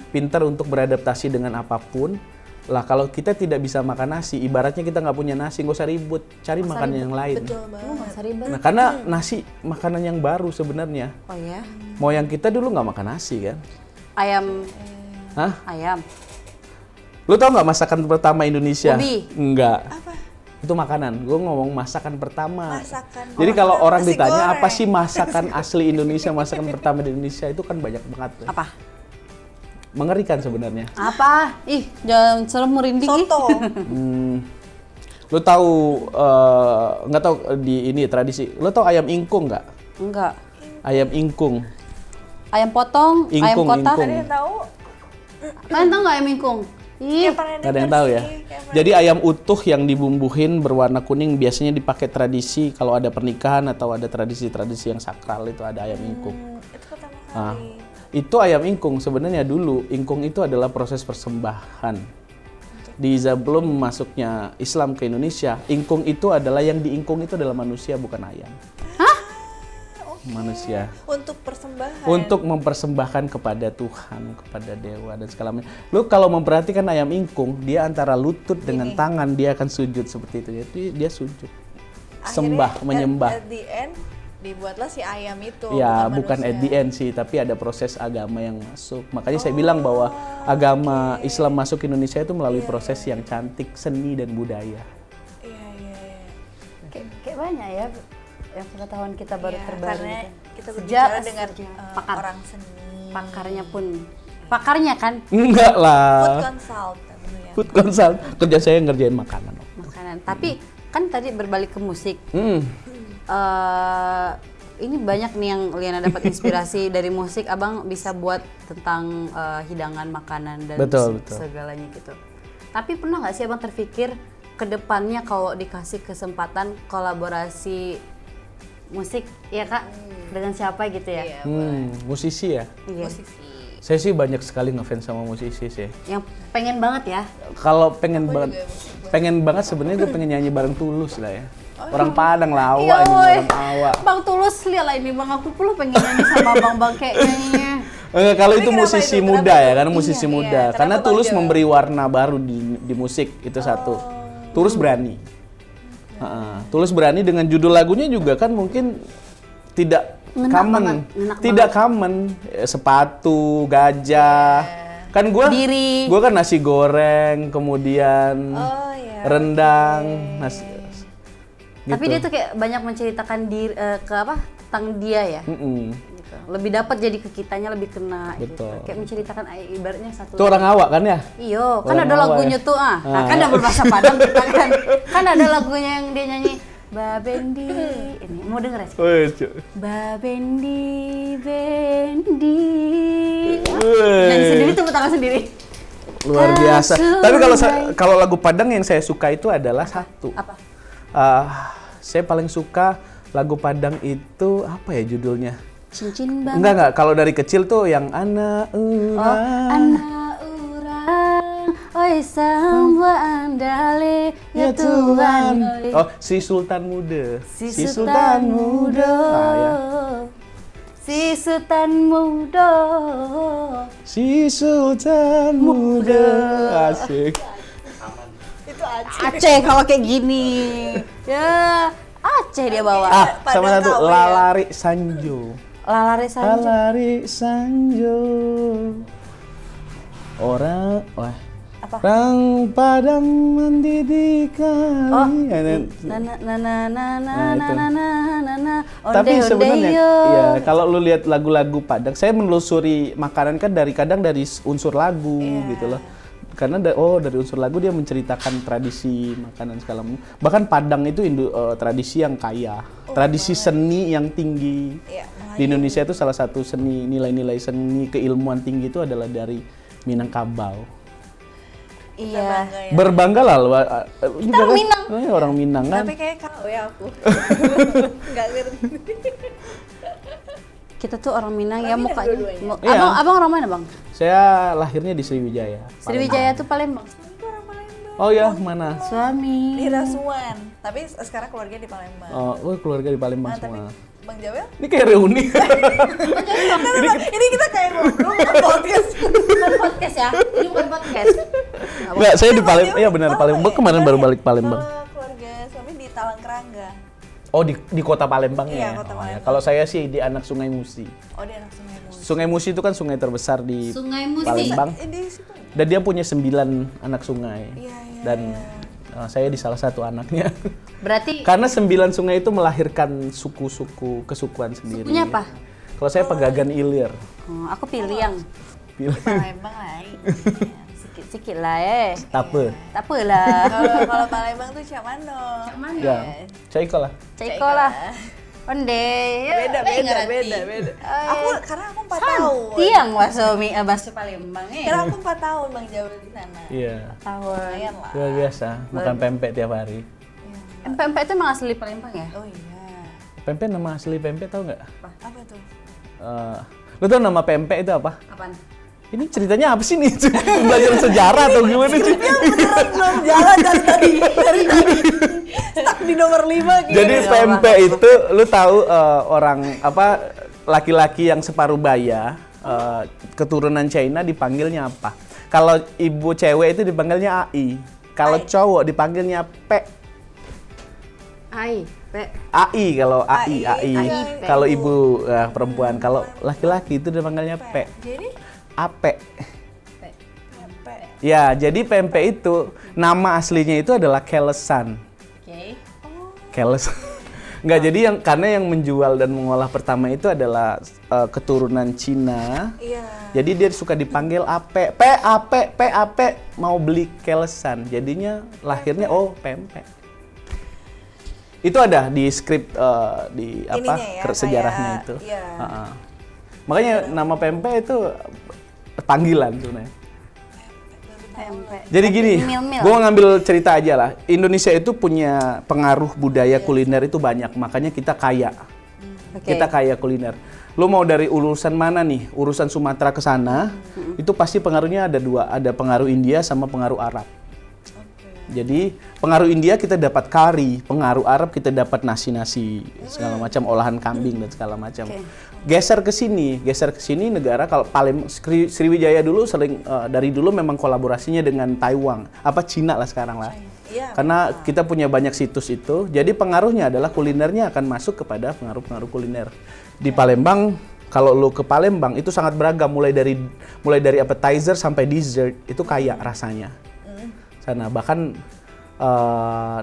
Speaker 1: Pinter untuk beradaptasi dengan apapun. Lah kalau kita tidak bisa makan nasi, ibaratnya kita nggak punya nasi, nggak usah ribut, cari makanan yang lain.
Speaker 3: Betul banget.
Speaker 2: Nggak usah ribet.
Speaker 1: Nah, karena nasi makanan yang baru sebenarnya.
Speaker 2: Oh ya?
Speaker 1: Mau yang kita dulu nggak makan nasi kan?
Speaker 2: Ayam.
Speaker 1: Hah?
Speaker 2: Ayam.
Speaker 1: Lu tau nggak masakan pertama Indonesia?
Speaker 2: Ubi.
Speaker 1: Enggak.
Speaker 3: Apa?
Speaker 1: Itu makanan. Gue ngomong masakan pertama.
Speaker 3: Masakan.
Speaker 1: Jadi kalau orang
Speaker 3: Nasi
Speaker 1: ditanya
Speaker 3: goreng.
Speaker 1: apa sih masakan asli Indonesia, masakan pertama di Indonesia, itu kan banyak banget.
Speaker 2: Apa?
Speaker 1: Mengerikan sebenarnya.
Speaker 2: Apa? Ih, jangan serem merinding. ih.
Speaker 3: Soto.
Speaker 1: Lu tahu nggak tahu di ini tradisi. Lu tahu ayam ingkung nggak?
Speaker 2: Enggak.
Speaker 1: Ayam ingkung.
Speaker 2: Ayam potong, ayam
Speaker 1: Ingkung,
Speaker 2: kotak.
Speaker 1: ingkung.
Speaker 3: Ada yang tahu?
Speaker 2: Kalian tahu nggak ayam ingkung? Ih,
Speaker 3: Kayak pernah
Speaker 1: Nggak ada yang
Speaker 3: denger
Speaker 1: tahu ya.
Speaker 3: sih, kayak pernah-
Speaker 1: Jadi ayam utuh yang dibumbuhin berwarna kuning biasanya dipakai tradisi kalau ada pernikahan atau ada tradisi-tradisi yang sakral, itu ada ayam ingkung.
Speaker 3: Itu pertama
Speaker 1: Ah,
Speaker 3: kali.
Speaker 1: itu ayam ingkung sebenarnya dulu ingkung itu adalah proses persembahan. Sebelum masuknya Islam ke Indonesia, ingkung itu adalah yang diingkung itu adalah manusia bukan ayam. Manusia.
Speaker 3: Untuk persembahan.
Speaker 1: Untuk mempersembahkan kepada Tuhan, kepada dewa dan segala macam. Lu kalau memperhatikan ayam ingkung, dia antara lutut dengan tangan dia akan sujud seperti itu. Jadi dia sujud. Sembah, menyembah.
Speaker 3: At the end dibuatlah si ayam itu.
Speaker 1: Ya, bukan
Speaker 3: manusia.
Speaker 1: at the end sih, tapi ada proses agama yang masuk. Makanya saya bilang bahwa agama Islam masuk ke Indonesia itu melalui proses yang cantik, seni dan budaya.
Speaker 3: Iya.
Speaker 2: kayak banyak ya yang pengetahuan kita baru
Speaker 3: Iya,
Speaker 2: terbaru
Speaker 3: karena
Speaker 2: gitu.
Speaker 3: kita berbicara dengan
Speaker 2: pakar.
Speaker 3: orang seni.
Speaker 2: Pakarnya pun. Pakarnya kan
Speaker 1: Enggak
Speaker 3: Food
Speaker 1: lah.
Speaker 3: consultant ya.
Speaker 1: Food consult. Kerja saya ngerjain makanan.
Speaker 2: makanan. Tapi kan tadi berbalik ke musik.
Speaker 1: Hmm.
Speaker 2: Ini banyak nih yang Liana dapat inspirasi dari musik. Abang bisa buat tentang hidangan makanan dan
Speaker 1: Betul.
Speaker 2: segalanya gitu. Tapi pernah nggak sih abang terpikir ke depannya kalau dikasih kesempatan kolaborasi musik ya kak dengan siapa gitu ya?
Speaker 3: Iya,
Speaker 1: Musisi ya.
Speaker 2: Iya.
Speaker 3: musisi.
Speaker 1: Saya sih banyak sekali ngefans sama musisi sih.
Speaker 2: Yang pengen banget ya.
Speaker 1: Kalau pengen banget sebenarnya gue pengen nyanyi bareng Tulus lah ya. Orang Padang lawa ini, orang Awa.
Speaker 2: Bang Tulus lihat lah ini bang, aku pula pengen nyanyi sama bang kayak nyanyinya.
Speaker 1: Kalau
Speaker 3: Tapi
Speaker 1: itu
Speaker 3: kenapa
Speaker 1: musisi
Speaker 3: itu?
Speaker 1: muda
Speaker 3: Kenapa
Speaker 1: ya,
Speaker 3: itu?
Speaker 1: karena musisi
Speaker 3: Iya,
Speaker 1: muda.
Speaker 3: kenapa
Speaker 1: Karena
Speaker 3: Bang
Speaker 1: Tulus
Speaker 3: Jawa?
Speaker 1: memberi warna baru di musik, itu satu. Tulus berani. Tulus berani dengan judul lagunya juga kan mungkin tidak
Speaker 2: Ngena
Speaker 1: common,
Speaker 2: banget, ngena
Speaker 1: tidak common. Sepatu, gajah. Kan gua kan nasi goreng, kemudian
Speaker 3: Oh iya.
Speaker 1: rendang, nasi.
Speaker 2: Tapi
Speaker 1: gitu.
Speaker 2: dia tuh kayak banyak menceritakan tentang dia ya. Gitu. Lebih dapat jadi ke kitanya lebih kena.
Speaker 1: Betul.
Speaker 2: Gitu. Kayak menceritakan ibaratnya satu.
Speaker 1: Itu orang Awa kan ya?
Speaker 2: Iyo, kan
Speaker 1: Orang
Speaker 2: ada
Speaker 1: Awa
Speaker 2: lagunya
Speaker 1: ya?
Speaker 2: tuh nah kan ada berbahasa Padang kita kan. Kan ada lagunya yang dia nyanyi Babendi. Ini mau denger ya?
Speaker 1: Wes, Cuk.
Speaker 2: Babendi, bendi. Nyanyi sendiri, tepuk tangan sendiri.
Speaker 1: Luar biasa. Tapi kalau lagu Padang yang saya suka itu adalah satu.
Speaker 2: Apa?
Speaker 1: Saya paling suka lagu Padang itu apa ya judulnya?
Speaker 2: Cincin bang.
Speaker 1: Enggak. Kalau dari kecil tuh yang anak
Speaker 2: Anak urang, oi sambua andale, ya Tuhan. oi.
Speaker 1: Oh, si Sultan Muda.
Speaker 2: Si Sultan Muda.
Speaker 1: Ya.
Speaker 2: Si Sultan Muda.
Speaker 1: Si Sultan Muda. Asik.
Speaker 3: Itu Aceh.
Speaker 2: Aceh kalau kayak gini. Ya, Aceh dia bawa.
Speaker 1: Sama
Speaker 3: Padang
Speaker 1: satu
Speaker 3: kau, ya.
Speaker 1: Lalari Sanjo.
Speaker 2: Lalare Sanjo.
Speaker 1: Lalari Sanjo. Orang
Speaker 2: Apa?
Speaker 1: Orang Padang mandi di kali.
Speaker 2: Oh,
Speaker 1: Ya, dan- Tapi
Speaker 2: Onde,
Speaker 1: sebenarnya
Speaker 2: yo.
Speaker 1: ya kalau lu lihat lagu-lagu Padang, saya menelusuri makanan kan kadang dari unsur lagu gitu loh. Karena dari unsur lagu dia menceritakan tradisi makanan segala macam. Bahkan Padang itu tradisi yang kaya, tradisi seni yang tinggi.
Speaker 3: Iya,
Speaker 1: Di Indonesia itu salah satu seni, nilai-nilai seni keilmuan tinggi itu adalah dari Minangkabau.
Speaker 2: Iya.
Speaker 3: bangga ya.
Speaker 1: Berbangga lah lu. Kita
Speaker 2: orang Minang.
Speaker 1: Orang Minang kan.
Speaker 3: Tapi kayak kau ya aku. Nggak ngerti.
Speaker 2: Kita tuh orang Minang ya
Speaker 3: Minang
Speaker 2: mukanya.
Speaker 3: dua-duanya.
Speaker 1: Iya.
Speaker 2: Abang orang mana, Bang?
Speaker 1: Saya lahirnya di Sriwijaya.
Speaker 2: Sriwijaya tuh Palembang.
Speaker 1: Oh ya, mana?
Speaker 2: Suami.
Speaker 3: Di Rasuan. Tapi sekarang keluarga di Palembang.
Speaker 1: Oh, keluarga di Palembang
Speaker 3: Nah, tapi
Speaker 1: semua.
Speaker 3: Bang Jawel?
Speaker 1: Ini kayak reuni.
Speaker 3: Ini kita kayak ngobrol podcast.
Speaker 2: Bukan podcast ya. Ini bukan podcast.
Speaker 1: Enggak, saya di Palembang. Iya benar, Palembang. Kemarin baru balik Palembang.
Speaker 3: Kalau keluarga suami di Talangkerangga.
Speaker 1: Oh, di kota Palembang ya?
Speaker 3: Iya, kota
Speaker 1: Oh, ya.
Speaker 3: Palembang.
Speaker 1: Kalau saya sih di anak Sungai Musi.
Speaker 3: Oh, di anak Sungai Musi.
Speaker 1: Sungai Musi itu kan sungai terbesar di
Speaker 2: Sungai Musi.
Speaker 1: Palembang.
Speaker 3: Di situ.
Speaker 1: Dan dia punya 9 anak sungai.
Speaker 3: Iya, iya.
Speaker 1: Dan saya di salah satu anaknya.
Speaker 2: Berarti
Speaker 1: Karena 9 sungai itu melahirkan suku-suku kesukuan sendiri.
Speaker 2: sukunya apa?
Speaker 1: Kalau saya Pegagan Ilir.
Speaker 2: Aku pilih yang
Speaker 3: Di Palembang lah.
Speaker 2: sikit lah
Speaker 1: Tape.
Speaker 2: Tak apalah.
Speaker 3: Kalau Palembang tuh Cak Mano.
Speaker 1: Ya, Caiko lah.
Speaker 2: Ceko lah. Onde.
Speaker 3: Beda. Karena aku 4 tahun.
Speaker 2: Tiang wasomi bahasa Palembang
Speaker 3: Karena aku 4 tahun Bang Jawel di sana.
Speaker 1: Iya.
Speaker 2: Tahun.
Speaker 3: Lumayan lah.
Speaker 1: Luar biasa, makan pempek tiap hari.
Speaker 2: Pempek itu emang asli Palembang ya?
Speaker 3: Oh iya.
Speaker 1: Pempek nama asli pempek tahu nggak?
Speaker 3: Apa tuh?
Speaker 1: Lu tahu nama pempek itu apa?
Speaker 2: Apaan?
Speaker 1: Ini ceritanya apa sih nih? Belajar sejarah atau gimana sih?
Speaker 3: Beneran belum jalan dari tadi. Stuck di nomor 5 gitu.
Speaker 1: Jadi pempek itu lu tahu orang apa laki-laki yang separuh baya keturunan China dipanggilnya apa? Kalau ibu cewek itu dipanggilnya AI. Kalau cowok dipanggilnya P.
Speaker 2: Ai, Pe.
Speaker 1: AI kalau AI.
Speaker 3: AI.
Speaker 1: Kalau ibu perempuan, kalau laki-laki itu dipanggilnya P.
Speaker 3: Jadi
Speaker 1: Ape.
Speaker 3: pempek.
Speaker 1: Ya, jadi pempek itu nama aslinya itu adalah Kelesan.
Speaker 2: Oke.
Speaker 1: Keles. Enggak, jadi karena yang menjual dan mengolah pertama itu adalah keturunan Cina.
Speaker 3: Iya.
Speaker 1: Jadi dia suka dipanggil Ape. Ape mau beli Kelesan. Jadinya lahirnya pempek. Itu ada di skrip di apa
Speaker 3: Ininya ya,
Speaker 1: sejarahnya
Speaker 3: kayak,
Speaker 1: itu.
Speaker 3: iya.
Speaker 1: Makanya nama pempek itu panggilan sebenarnya.
Speaker 2: Pempek.
Speaker 1: Jadi gini,
Speaker 2: Mil-mil.
Speaker 1: gue ngambil cerita aja lah. Indonesia itu punya pengaruh budaya kuliner itu banyak, makanya kita kaya.
Speaker 2: Oke.
Speaker 1: Kita kaya kuliner. Lu mau dari urusan mana nih? Urusan Sumatera ke sana, itu pasti pengaruhnya ada 2. Ada pengaruh India sama pengaruh Arab. Jadi pengaruh India kita dapat kari, pengaruh Arab kita dapat nasi-nasi segala macam, olahan kambing dan segala macam. Geser ke sini negara kalau Sriwijaya dulu sering dari dulu memang kolaborasinya dengan Taiwan, Cina lah sekarang lah.
Speaker 3: Iya.
Speaker 1: Karena kita punya banyak situs itu, jadi pengaruhnya adalah kulinernya akan masuk kepada pengaruh-pengaruh kuliner. Di Palembang, kalau lu ke Palembang itu sangat beragam, mulai dari appetizer sampai dessert itu kaya rasanya. Sana bahkan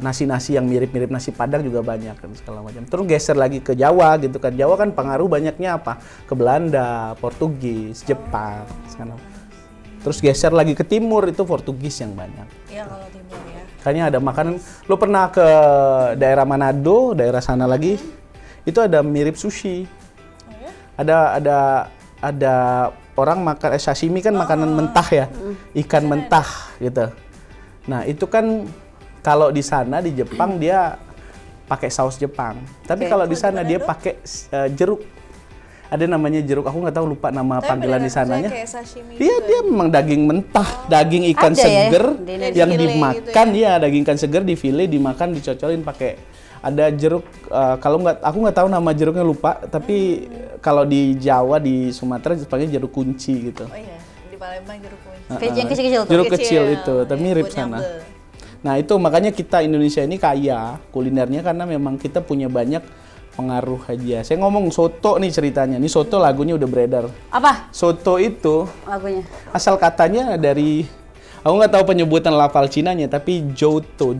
Speaker 1: nasi-nasi yang mirip-mirip nasi Padang juga banyak dan segala macam. Terus geser lagi ke Jawa gitu kan. Jawa kan pengaruh banyaknya apa? Ke Belanda, Portugis, Jepang, segala. Terus geser lagi ke timur itu Portugis yang banyak.
Speaker 3: Iya kalau timur ya.
Speaker 1: Kayaknya ada makanan. Lo pernah ke daerah Manado, daerah sana lagi? Itu ada mirip sushi.
Speaker 3: Oh ya?
Speaker 1: Ada orang makan sashimi kan makanan mentah ya, ikan mentah gitu. Nah itu kan kalau di sana di Jepang dia pakai saus Jepang, tapi kalau di sana dia pakai jeruk. Ada namanya jeruk, aku nggak tahu, lupa nama panggilan di sananya.
Speaker 3: Kayak sashimi
Speaker 1: Iya,
Speaker 3: gitu
Speaker 1: dia memang daging mentah, daging ikan
Speaker 2: Ada ya,
Speaker 1: seger
Speaker 2: di Indonesia.
Speaker 1: yang
Speaker 3: File
Speaker 1: dimakan,
Speaker 3: gitu ya?
Speaker 1: ya daging ikan seger di file dimakan, dicocolin pakai ada jeruk. Kalau nggak, aku nggak tahu nama jeruknya, lupa. Tapi kalau di Jawa, di Sumatera dipanggil jeruk kunci gitu.
Speaker 3: Oh iya, di Palembang jeruk kunci.
Speaker 2: Kayak yang kecil-kecil tuh.
Speaker 1: Jeruk kecil itu, tapi
Speaker 3: Iya,
Speaker 1: mirip
Speaker 3: buat
Speaker 1: sana.
Speaker 3: nyambel.
Speaker 1: Nah itu makanya kita Indonesia ini kaya kulinernya karena memang kita punya banyak pengaruh aja. Saya ngomong soto nih ceritanya. Ini soto lagunya udah beredar.
Speaker 2: Apa
Speaker 1: Soto itu
Speaker 2: lagunya?
Speaker 1: asal katanya dari, aku nggak tahu penyebutan lafal Cinanya, tapi Jouto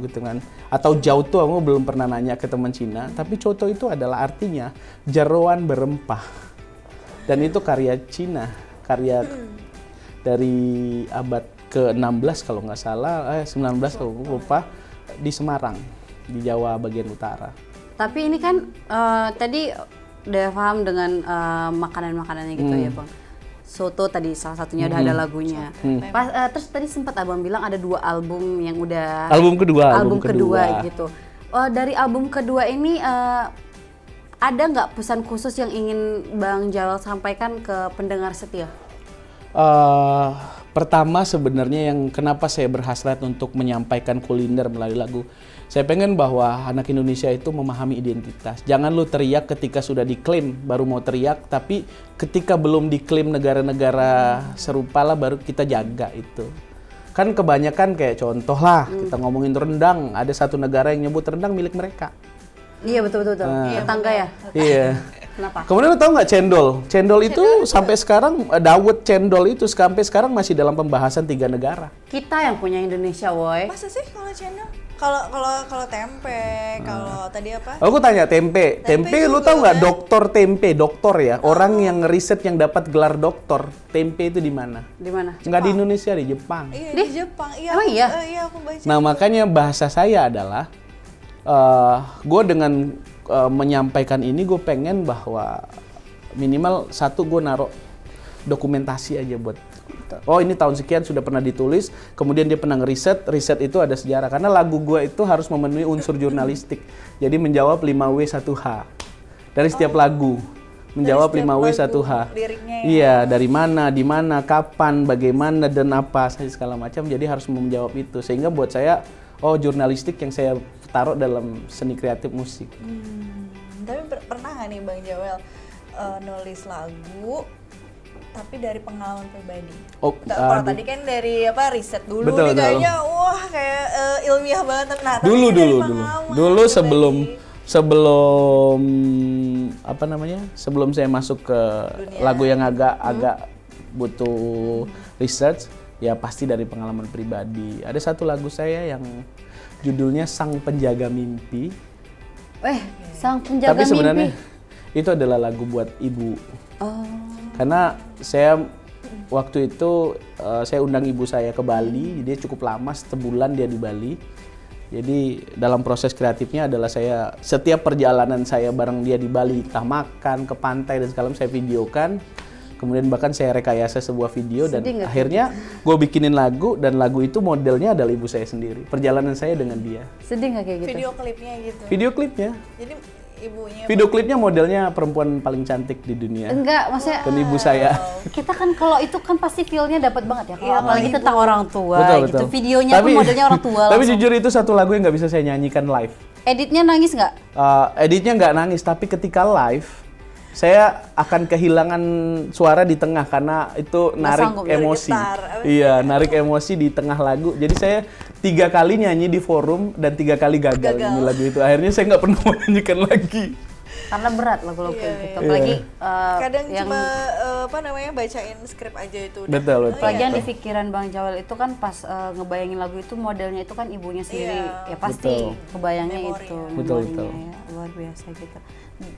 Speaker 1: gitu kan. Atau Jauto, aku belum pernah nanya ke teman Cina. Tapi Jouto itu adalah artinya jeroan berempah. Dan itu karya Cina, karya dari abad ke-16 kalau nggak salah, 19 kalau lupa, di Semarang, di Jawa bagian utara.
Speaker 2: Tapi ini kan tadi udah paham dengan makanan-makanannya gitu ya Bang. Soto tadi salah satunya udah ada lagunya. Terus tadi sempat Abang bilang ada 2 album yang udah
Speaker 1: Album kedua
Speaker 2: gitu. Dari album kedua ini ada nggak pesan khusus yang ingin Bang Jawel sampaikan ke pendengar setia?
Speaker 1: Pertama sebenarnya yang kenapa saya berhasrat untuk menyampaikan kuliner melalui lagu, saya pengen bahwa anak Indonesia itu memahami identitas. Jangan lu teriak ketika sudah diklaim baru mau teriak, tapi ketika belum diklaim negara-negara serupa lah baru kita jaga itu. Kan kebanyakan kayak contoh lah, kita ngomongin rendang, ada satu negara yang nyebut rendang milik mereka.
Speaker 2: Iya betul. Tetangga ya?
Speaker 1: Iya.
Speaker 2: Kenapa?
Speaker 1: Kemudian lo tau nggak cendol? Cendol itu sampai sekarang, dawet cendol itu sampai sekarang masih dalam pembahasan 3 negara.
Speaker 2: Kita yang punya Indonesia, woy.
Speaker 3: Masa sih kalau channel? Kalau tempe, kalau tadi apa?
Speaker 1: Aku tanya tempe lu
Speaker 3: juga
Speaker 1: tau nggak
Speaker 3: kan?
Speaker 1: doktor ya? Orang yang riset yang dapat gelar doktor, tempe itu di mana?
Speaker 2: Di mana?
Speaker 1: Nggak di Indonesia, di Jepang.
Speaker 3: Iya, di Jepang. Iya.
Speaker 2: Emang iya?
Speaker 3: Iya, aku baca.
Speaker 1: Nah makanya bahasa saya adalah, gue dengan menyampaikan ini gue pengen bahwa minimal satu gue naruh dokumentasi aja buat, oh ini tahun sekian sudah pernah ditulis, kemudian dia pernah ngeriset, riset itu ada sejarah, karena lagu gue itu harus memenuhi unsur jurnalistik, jadi menjawab 5W1H dari setiap lagu, menjawab 5W1H,
Speaker 3: liriknya ya?
Speaker 1: Iya, dari mana, di mana, kapan, bagaimana, dan apa, segala macam, jadi harus menjawab itu, sehingga buat saya, oh jurnalistik yang saya taruh dalam seni kreatif musik.
Speaker 3: Tapi pernah nggak nih Bang Jawel nulis lagu tapi dari pengalaman pribadi?
Speaker 1: Oh,
Speaker 3: Kalau tadi kan dari riset dulu
Speaker 1: betul,
Speaker 3: nih kayaknya wah kayak ilmiah banget. Nah, tapi
Speaker 1: dulu
Speaker 3: ini dari pengalaman
Speaker 1: sebelum
Speaker 3: pribadi.
Speaker 1: sebelum saya masuk ke
Speaker 3: Dunia.
Speaker 1: lagu yang agak butuh research, ya pasti dari pengalaman pribadi. Ada satu lagu saya yang judulnya Sang Penjaga Mimpi.
Speaker 2: Sang Penjaga
Speaker 1: Tapi sebenarnya
Speaker 2: Mimpi.
Speaker 1: itu adalah lagu buat ibu.
Speaker 2: Oh.
Speaker 1: Karena saya waktu itu saya undang ibu saya ke Bali, dia cukup lama, sebulan dia di Bali. Jadi dalam proses kreatifnya adalah saya setiap perjalanan saya bareng dia di Bali, kita makan ke pantai dan segala macam saya videokan. Kemudian bahkan saya rekayasa sebuah video dan akhirnya gue bikinin lagu dan lagu itu modelnya adalah ibu saya sendiri. Perjalanan saya dengan dia.
Speaker 2: Sedih nggak kayak gitu?
Speaker 3: Video klipnya gitu.
Speaker 1: Video klipnya.
Speaker 3: Jadi ibunya.
Speaker 1: Video klipnya modelnya perempuan paling cantik di dunia.
Speaker 2: Enggak, maksudnya
Speaker 1: Dan ibu saya.
Speaker 2: kita kan kalau itu kan pasti feel-nya dapat banget ya. Kalau
Speaker 3: Iya,
Speaker 2: apalagi
Speaker 3: ibu.
Speaker 2: tentang orang tua gitu.
Speaker 1: Betul.
Speaker 2: Videonya pun modelnya orang tua.
Speaker 1: Tapi
Speaker 2: langsung.
Speaker 1: jujur itu satu lagu yang nggak bisa saya nyanyikan live.
Speaker 2: Editnya nangis nggak?
Speaker 1: Editnya nggak nangis, tapi ketika live saya akan kehilangan suara di tengah karena itu narik
Speaker 2: sanggup,
Speaker 1: emosi.
Speaker 3: bergetar.
Speaker 1: Iya, narik emosi di tengah lagu. Jadi saya 3 kali nyanyi di forum dan 3 kali gagal nyanyi lagu itu. Akhirnya saya nggak pernah menyanyikan lagi.
Speaker 2: Karena berat lagu-lagu
Speaker 3: Iya,
Speaker 2: gitu.
Speaker 3: iya.
Speaker 2: Apalagi
Speaker 3: Kadang
Speaker 2: yang
Speaker 3: cuma bacain skrip aja itu udah.
Speaker 1: Betul.
Speaker 2: apalagi yang di pikiran Bang Jawel itu kan pas ngebayangin lagu itu modelnya itu kan ibunya sendiri.
Speaker 3: Iya.
Speaker 2: Ya pasti
Speaker 1: Betul.
Speaker 2: kebayangnya
Speaker 3: Memori,
Speaker 2: itu.
Speaker 3: ya.
Speaker 1: Betul,
Speaker 2: memorinya
Speaker 1: betul.
Speaker 2: ya. Luar biasa gitu.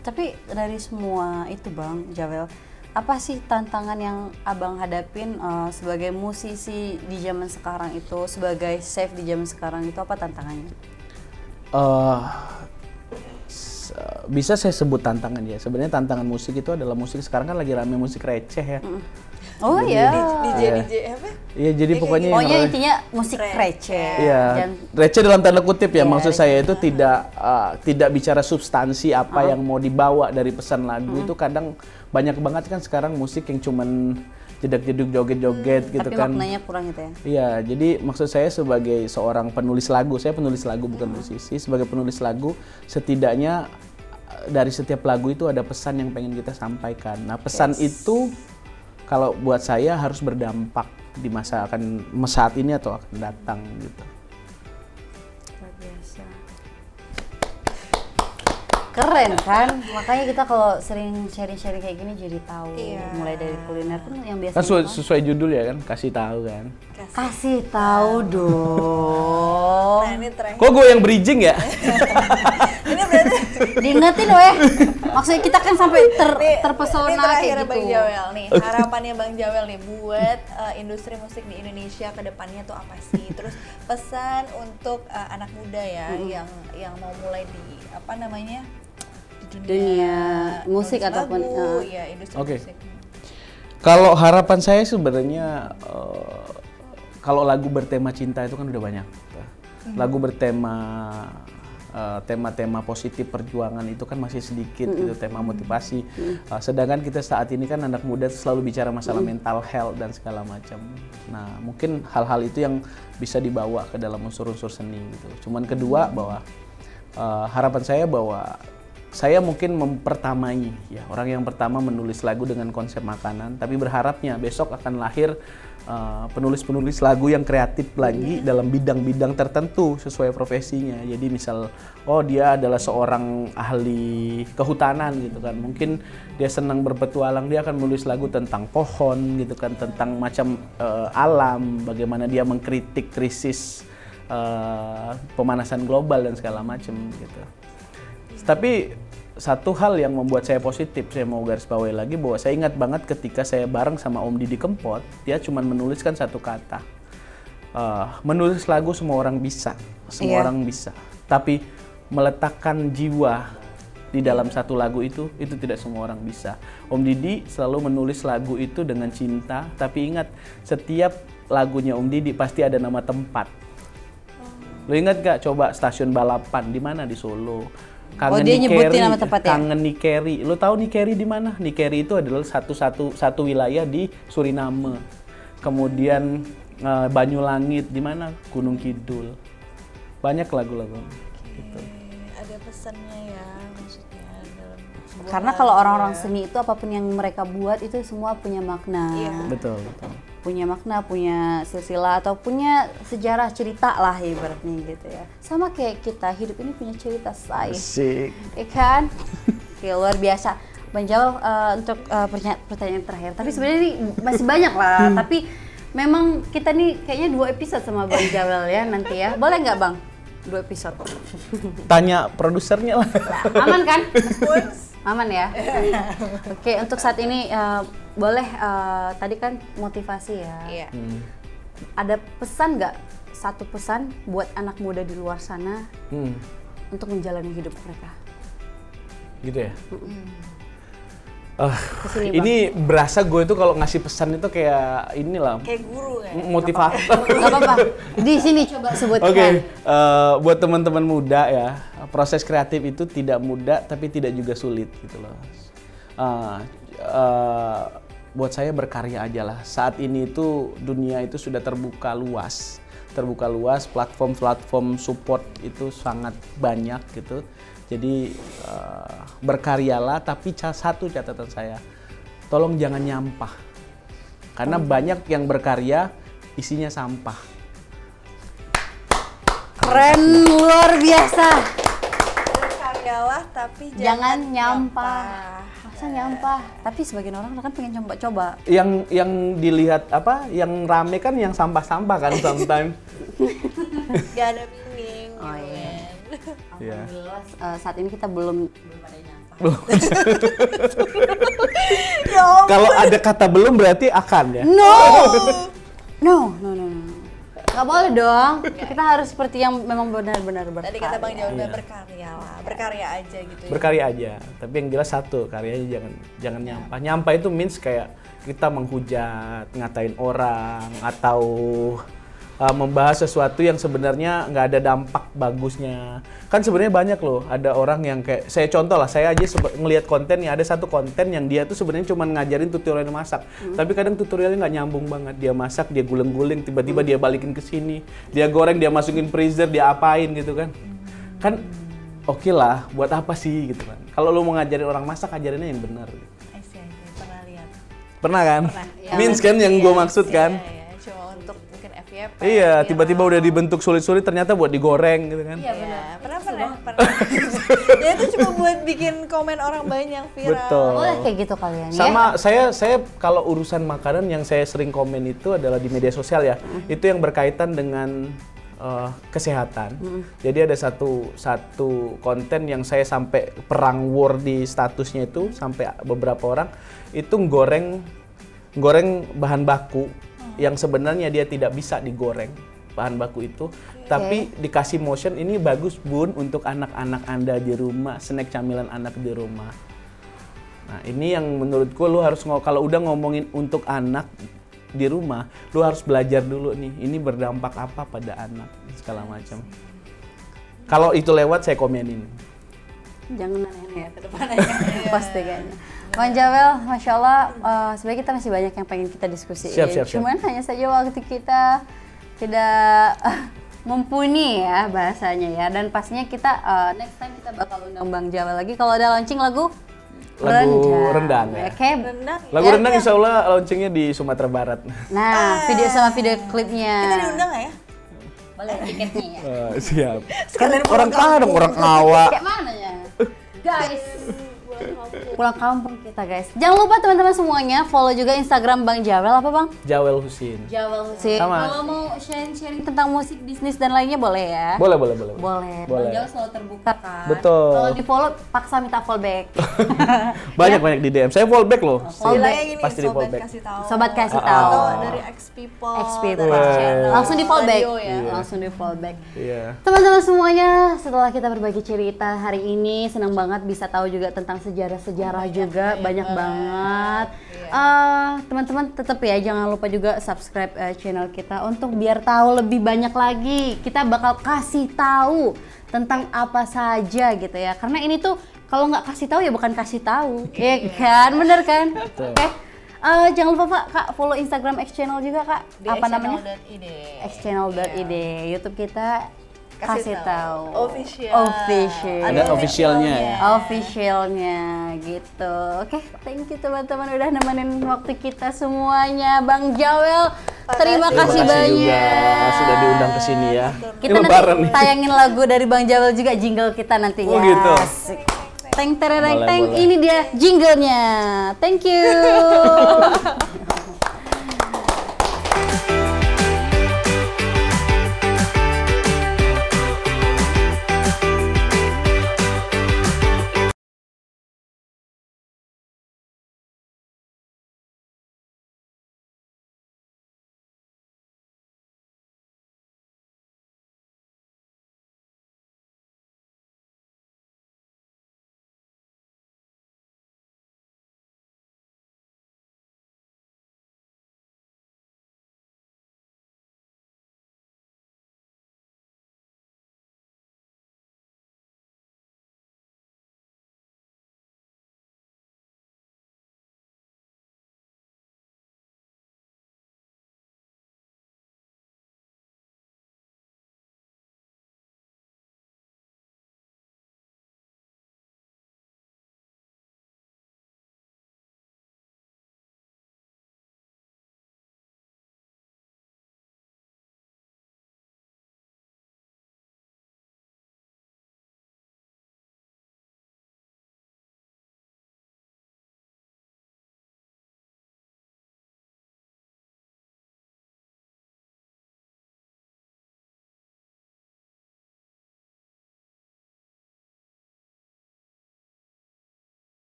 Speaker 2: Tapi dari semua itu Bang Jawel, apa sih tantangan yang abang hadapin sebagai musisi di zaman sekarang itu, sebagai chef di zaman sekarang itu, apa tantangannya?
Speaker 1: Bisa saya sebut tantangan ya. Sebenarnya tantangan musik itu adalah musik sekarang kan lagi rame musik receh ya.
Speaker 2: Oh iya.
Speaker 3: DJ apa?
Speaker 1: Iya, jadi pokoknya
Speaker 2: Pokoknya intinya musik receh.
Speaker 1: Iya, receh dalam tanda kutip ya. Maksud saya itu tidak bicara substansi apa yang mau dibawa dari pesan lagu. Itu kadang banyak banget kan sekarang musik yang cuman jedak-jeduk joget-joget gitu
Speaker 2: tapi
Speaker 1: kan.
Speaker 2: Tapi maknanya kurang gitu ya?
Speaker 1: Iya, jadi maksud saya sebagai seorang penulis lagu, saya penulis lagu bukan musisi. Sebagai penulis lagu, setidaknya dari setiap lagu itu ada pesan yang pengen kita sampaikan. Nah, pesan itu kalau buat saya harus berdampak di saat ini atau akan datang gitu.
Speaker 2: Luar biasa. Keren kan? Makanya kita kalau sering sharing-sharing kayak gini jadi tahu. Mulai dari kuliner pun yang biasa.
Speaker 1: Kan sesuai judul ya kan, kasih tahu kan.
Speaker 2: Kasih tahu dong.
Speaker 3: Nah, ini terakhir.
Speaker 1: Kok gue yang bridging ya?
Speaker 3: Ini berarti
Speaker 2: diingetin weh. Maksudnya kita kan sampai terpesona
Speaker 3: ini terakhir
Speaker 2: kayak gitu.
Speaker 3: Bang Jawel nih, harapannya Bang Jawel nih buat industri musik di Indonesia ke depannya tuh apa sih? Terus pesan untuk anak muda ya yang mau mulai di apa namanya? Di
Speaker 2: dunia musik
Speaker 3: nulis
Speaker 2: ataupun
Speaker 3: lagu, ya industri musik.
Speaker 1: Kalau harapan saya sebenarnya kalau lagu bertema cinta itu kan udah banyak. Lagu bertema tema-tema positif perjuangan itu kan masih sedikit gitu, tema motivasi. Sedangkan kita saat ini kan anak muda selalu bicara masalah mental health dan segala macam. Nah, mungkin hal-hal itu yang bisa dibawa ke dalam unsur-unsur seni gitu. Cuman kedua bahwa harapan saya bahwa saya mungkin mempertamai ya, orang yang pertama menulis lagu dengan konsep makanan, tapi berharapnya besok akan lahir penulis-penulis lagu yang kreatif lagi dalam bidang-bidang tertentu sesuai profesinya. Jadi misal, oh dia adalah seorang ahli kehutanan gitu kan, mungkin dia senang berpetualang, dia akan menulis lagu tentang pohon gitu kan, tentang macam alam, bagaimana dia mengkritik krisis pemanasan global dan segala macam gitu. Tapi satu hal yang membuat saya positif, saya mau garis bawahi lagi bahwa saya ingat banget ketika saya bareng sama Om Didi Kempot, dia cuma menuliskan satu kata. Menulis lagu semua orang bisa, semua orang bisa. Tapi meletakkan jiwa di dalam satu lagu itu tidak semua orang bisa. Om Didi selalu menulis lagu itu dengan cinta, tapi ingat setiap lagunya Om Didi pasti ada nama tempat. Lo ingat gak? Coba stasiun balapan di mana? Di Solo. Kangen
Speaker 2: dia nyebutin nama tempat ya?
Speaker 1: Kangen Nikeri. Lo tahu Nikeri di mana? Nikeri itu adalah satu wilayah di Suriname. Kemudian Banyulangit di mana? Gunung Kidul. Banyak lagu-lagu. Gitu.
Speaker 3: Ada pesannya ya maksudnya dalam
Speaker 2: karena kalau orang-orang seni itu apapun yang mereka buat itu semua punya makna.
Speaker 1: Betul.
Speaker 2: Punya makna, punya silsilah atau punya sejarah cerita lah ibaratnya gitu ya. Sama kayak kita, hidup ini punya cerita say.
Speaker 1: Asik.
Speaker 2: Ya kan? Oke, luar biasa. Bang Jawel, untuk pertanyaan terakhir. Tapi sebenarnya ini masih banyak lah. Tapi memang kita nih kayaknya 2 episode sama Bang Jawel ya nanti ya. Boleh nggak Bang? 2 episode.
Speaker 1: Tanya produsernya lah.
Speaker 2: Aman kan? Aman ya? Oke, untuk saat ini boleh tadi kan motivasi ya.
Speaker 3: Iya.
Speaker 2: Ada pesan nggak? Satu pesan buat anak muda di luar sana untuk menjalani hidup mereka.
Speaker 1: Gitu ya?
Speaker 2: Kesini,
Speaker 1: ini berasa gue tuh kalau ngasih pesan itu kayak inilah.
Speaker 3: Kayak guru kan?
Speaker 1: Motivator.
Speaker 2: Gak apa-apa. Di sini coba sebutkan.
Speaker 1: Oke, buat teman-teman muda ya, proses kreatif itu tidak mudah tapi tidak juga sulit gitu loh. Buat saya berkarya aja lah. Saat ini itu dunia itu sudah terbuka luas, platform support itu sangat banyak gitu. Jadi berkaryalah, tapi satu catatan saya, tolong jangan nyampah, karena banyak yang berkarya isinya sampah.
Speaker 2: Keren, luar biasa.
Speaker 3: Berkaryalah tapi
Speaker 2: Jangan nyampah. Masa nyampah? Tapi sebagian orang kan pengen coba-coba.
Speaker 1: Yang dilihat apa? Yang rame kan yang sampah-sampah kan sometimes.
Speaker 3: Gak ada meaning.
Speaker 2: Oh iya.
Speaker 1: Iya.
Speaker 2: Alhamdulillah saat ini kita belum ada yang nyampah.
Speaker 3: Ya ampun.
Speaker 1: Kalau ada kata belum berarti akan ya.
Speaker 2: No. No. Gak boleh dong. Kita harus seperti yang memang benar-benar berkarya.
Speaker 3: Tadi kata Bang Jawel
Speaker 1: Iya.
Speaker 3: berkarya lah, berkarya aja gitu ya.
Speaker 1: Berkarya aja, tapi yang jelas satu, karyanya jangan nyampah. Nyampah itu means kayak kita menghujat, ngatain orang, atau membahas sesuatu yang sebenarnya nggak ada dampak bagusnya. Kan sebenarnya banyak loh, ada orang yang kayak, saya contoh lah, saya aja ngelihat konten nih, ada satu konten yang dia tuh sebenarnya cuma ngajarin tutorial masak, tapi kadang tutorialnya nggak nyambung banget. Dia masak, dia guling-guling, tiba-tiba dia balikin ke sini, dia goreng, dia masukin freezer, dia apain gitu kan. Kan oke lah, buat apa sih gitu kan. Kalau lu mau ngajarin orang masak, ajarinnya yang benar.
Speaker 3: I see, pernah lihat.
Speaker 1: Pernah kan?
Speaker 2: Ya.
Speaker 1: Means kan yang gue maksud kan?
Speaker 3: Iya, cuma untuk mungkin FYP.
Speaker 1: Iya,
Speaker 3: viral.
Speaker 1: tiba-tiba udah dibentuk sulit-sulit ternyata buat digoreng gitu kan.
Speaker 2: Iya
Speaker 3: Iya,
Speaker 2: benar.
Speaker 3: pernah. Ya itu cuma buat bikin komen orang banyak viral.
Speaker 1: Betul.
Speaker 2: Boleh kayak gitu kalian ya.
Speaker 1: Sama saya kalau urusan makanan yang saya sering komen itu adalah di media sosial ya. Itu yang berkaitan dengan kesehatan. Jadi ada satu konten yang saya sampai perang war di statusnya itu, sampai beberapa orang itu goreng bahan baku yang sebenarnya dia tidak bisa digoreng bahan baku itu, tapi dikasih motion, ini bagus bun untuk anak-anak Anda di rumah, snack camilan anak di rumah. Nah ini yang menurutku lu harus kalau udah ngomongin untuk anak di rumah, lu harus belajar dulu nih, ini berdampak apa pada anak, segala macam. Kalau itu lewat saya komenin.
Speaker 2: Jangan aneh-aneh ya ke depannya. Pasti kayaknya. Bang Jawel, Masya Allah, sebenarnya kita masih banyak yang pengen kita diskusi.
Speaker 1: Siap.
Speaker 2: Cuman hanya saja waktu kita tidak mumpuni ya bahasanya ya. Dan pastinya kita next time kita bakal undang Bang Jawel lagi kalau ada launching lagu
Speaker 1: Rendang ya.
Speaker 2: Oke.
Speaker 3: Rendang.
Speaker 1: Lagu Rendang insya Allah launchingnya di Sumatera Barat.
Speaker 2: Nah, video sama video klipnya.
Speaker 3: Kita diundang nggak ya?
Speaker 2: Boleh tiketnya ya.
Speaker 1: Siap.
Speaker 3: Sekalian
Speaker 1: Orang
Speaker 3: pulang
Speaker 1: kaya dong, orang awak.
Speaker 2: Kayak mana ya? Guys, pulang kampung kita guys. Jangan lupa teman-teman semuanya follow juga Instagram Bang Jawel, apa Bang?
Speaker 1: Jawel Husin.
Speaker 2: Jawel Husin.
Speaker 1: Sama.
Speaker 2: Kalau mau sharing-sharing tentang musik, bisnis dan lainnya boleh ya?
Speaker 1: Boleh.
Speaker 2: Boleh.
Speaker 1: Boleh.
Speaker 2: Bang Jawel selalu terbuka kan?
Speaker 1: Betul.
Speaker 2: Kalau di follow paksa minta fallback.
Speaker 1: Banyak di DM. Saya fallback loh.
Speaker 3: Bilangnya gini,
Speaker 1: Pasti di
Speaker 3: sobat
Speaker 1: fallback.
Speaker 3: kasih tahu.
Speaker 2: Sobat kasih
Speaker 1: Ah,
Speaker 2: tahu.
Speaker 3: Atau dari X People.
Speaker 2: X People.
Speaker 3: dari channel
Speaker 2: Langsung di fallback.
Speaker 3: radio ya.
Speaker 2: Langsung di fallback.
Speaker 1: Iya.
Speaker 2: Teman-teman semuanya, setelah kita berbagi cerita hari ini, senang banget bisa tahu juga tentang sejarah-sejarah juga, banyak banget. Teman-teman tetap ya, jangan lupa juga subscribe channel kita untuk biar tahu lebih banyak lagi. Kita bakal kasih tahu tentang apa saja gitu ya, karena ini tuh kalau nggak kasih tahu ya bukan kasih tahu, ya kan, bener kan? Oke. Jangan lupa Pak, Kak, follow Instagram X Channel juga Kak.
Speaker 3: Di
Speaker 2: Apa namanya?
Speaker 3: xchannel.id.
Speaker 2: xchannel.id. YouTube kita kasih tahu.
Speaker 3: Official.
Speaker 1: Ada officialnya ya?
Speaker 2: Officialnya gitu. Oke, thank you teman-teman udah nemenin waktu kita semuanya. Bang Jawel, terima kasih
Speaker 1: Terima kasih juga
Speaker 2: banyak.
Speaker 1: sudah diundang ke sini ya.
Speaker 2: Kita
Speaker 1: Ini lebaran
Speaker 2: nanti
Speaker 1: nih.
Speaker 2: tayangin lagu dari Bang Jawel juga, jingle kita nantinya.
Speaker 1: Oh, gitu.
Speaker 2: Asik. Teng tereng
Speaker 1: Boleh,
Speaker 2: teng,
Speaker 1: boleh.
Speaker 2: ini dia jinglenya. Thank you.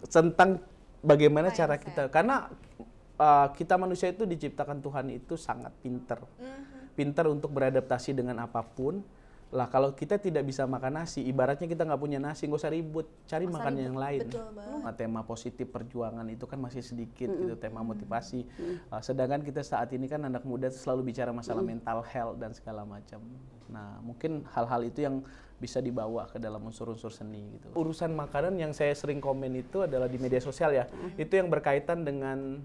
Speaker 1: tentang bagaimana cara
Speaker 3: Mindset.
Speaker 1: kita, karena kita manusia itu diciptakan Tuhan itu sangat pinter, pinter untuk beradaptasi dengan apapun. Lah kalau kita tidak bisa makan nasi, ibaratnya kita nggak punya nasi, nggak usah ribut, cari makan yang lain.
Speaker 3: Betul banget.
Speaker 1: Nah, tema positif perjuangan itu kan masih sedikit gitu, tema motivasi. Sedangkan kita saat ini kan anak muda selalu bicara masalah mental health dan segala macam. Nah, mungkin hal-hal itu yang bisa dibawa ke dalam unsur-unsur seni gitu. Urusan makanan yang saya sering komen itu adalah di media sosial ya, itu yang berkaitan dengan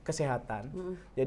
Speaker 1: kesehatan. Jadi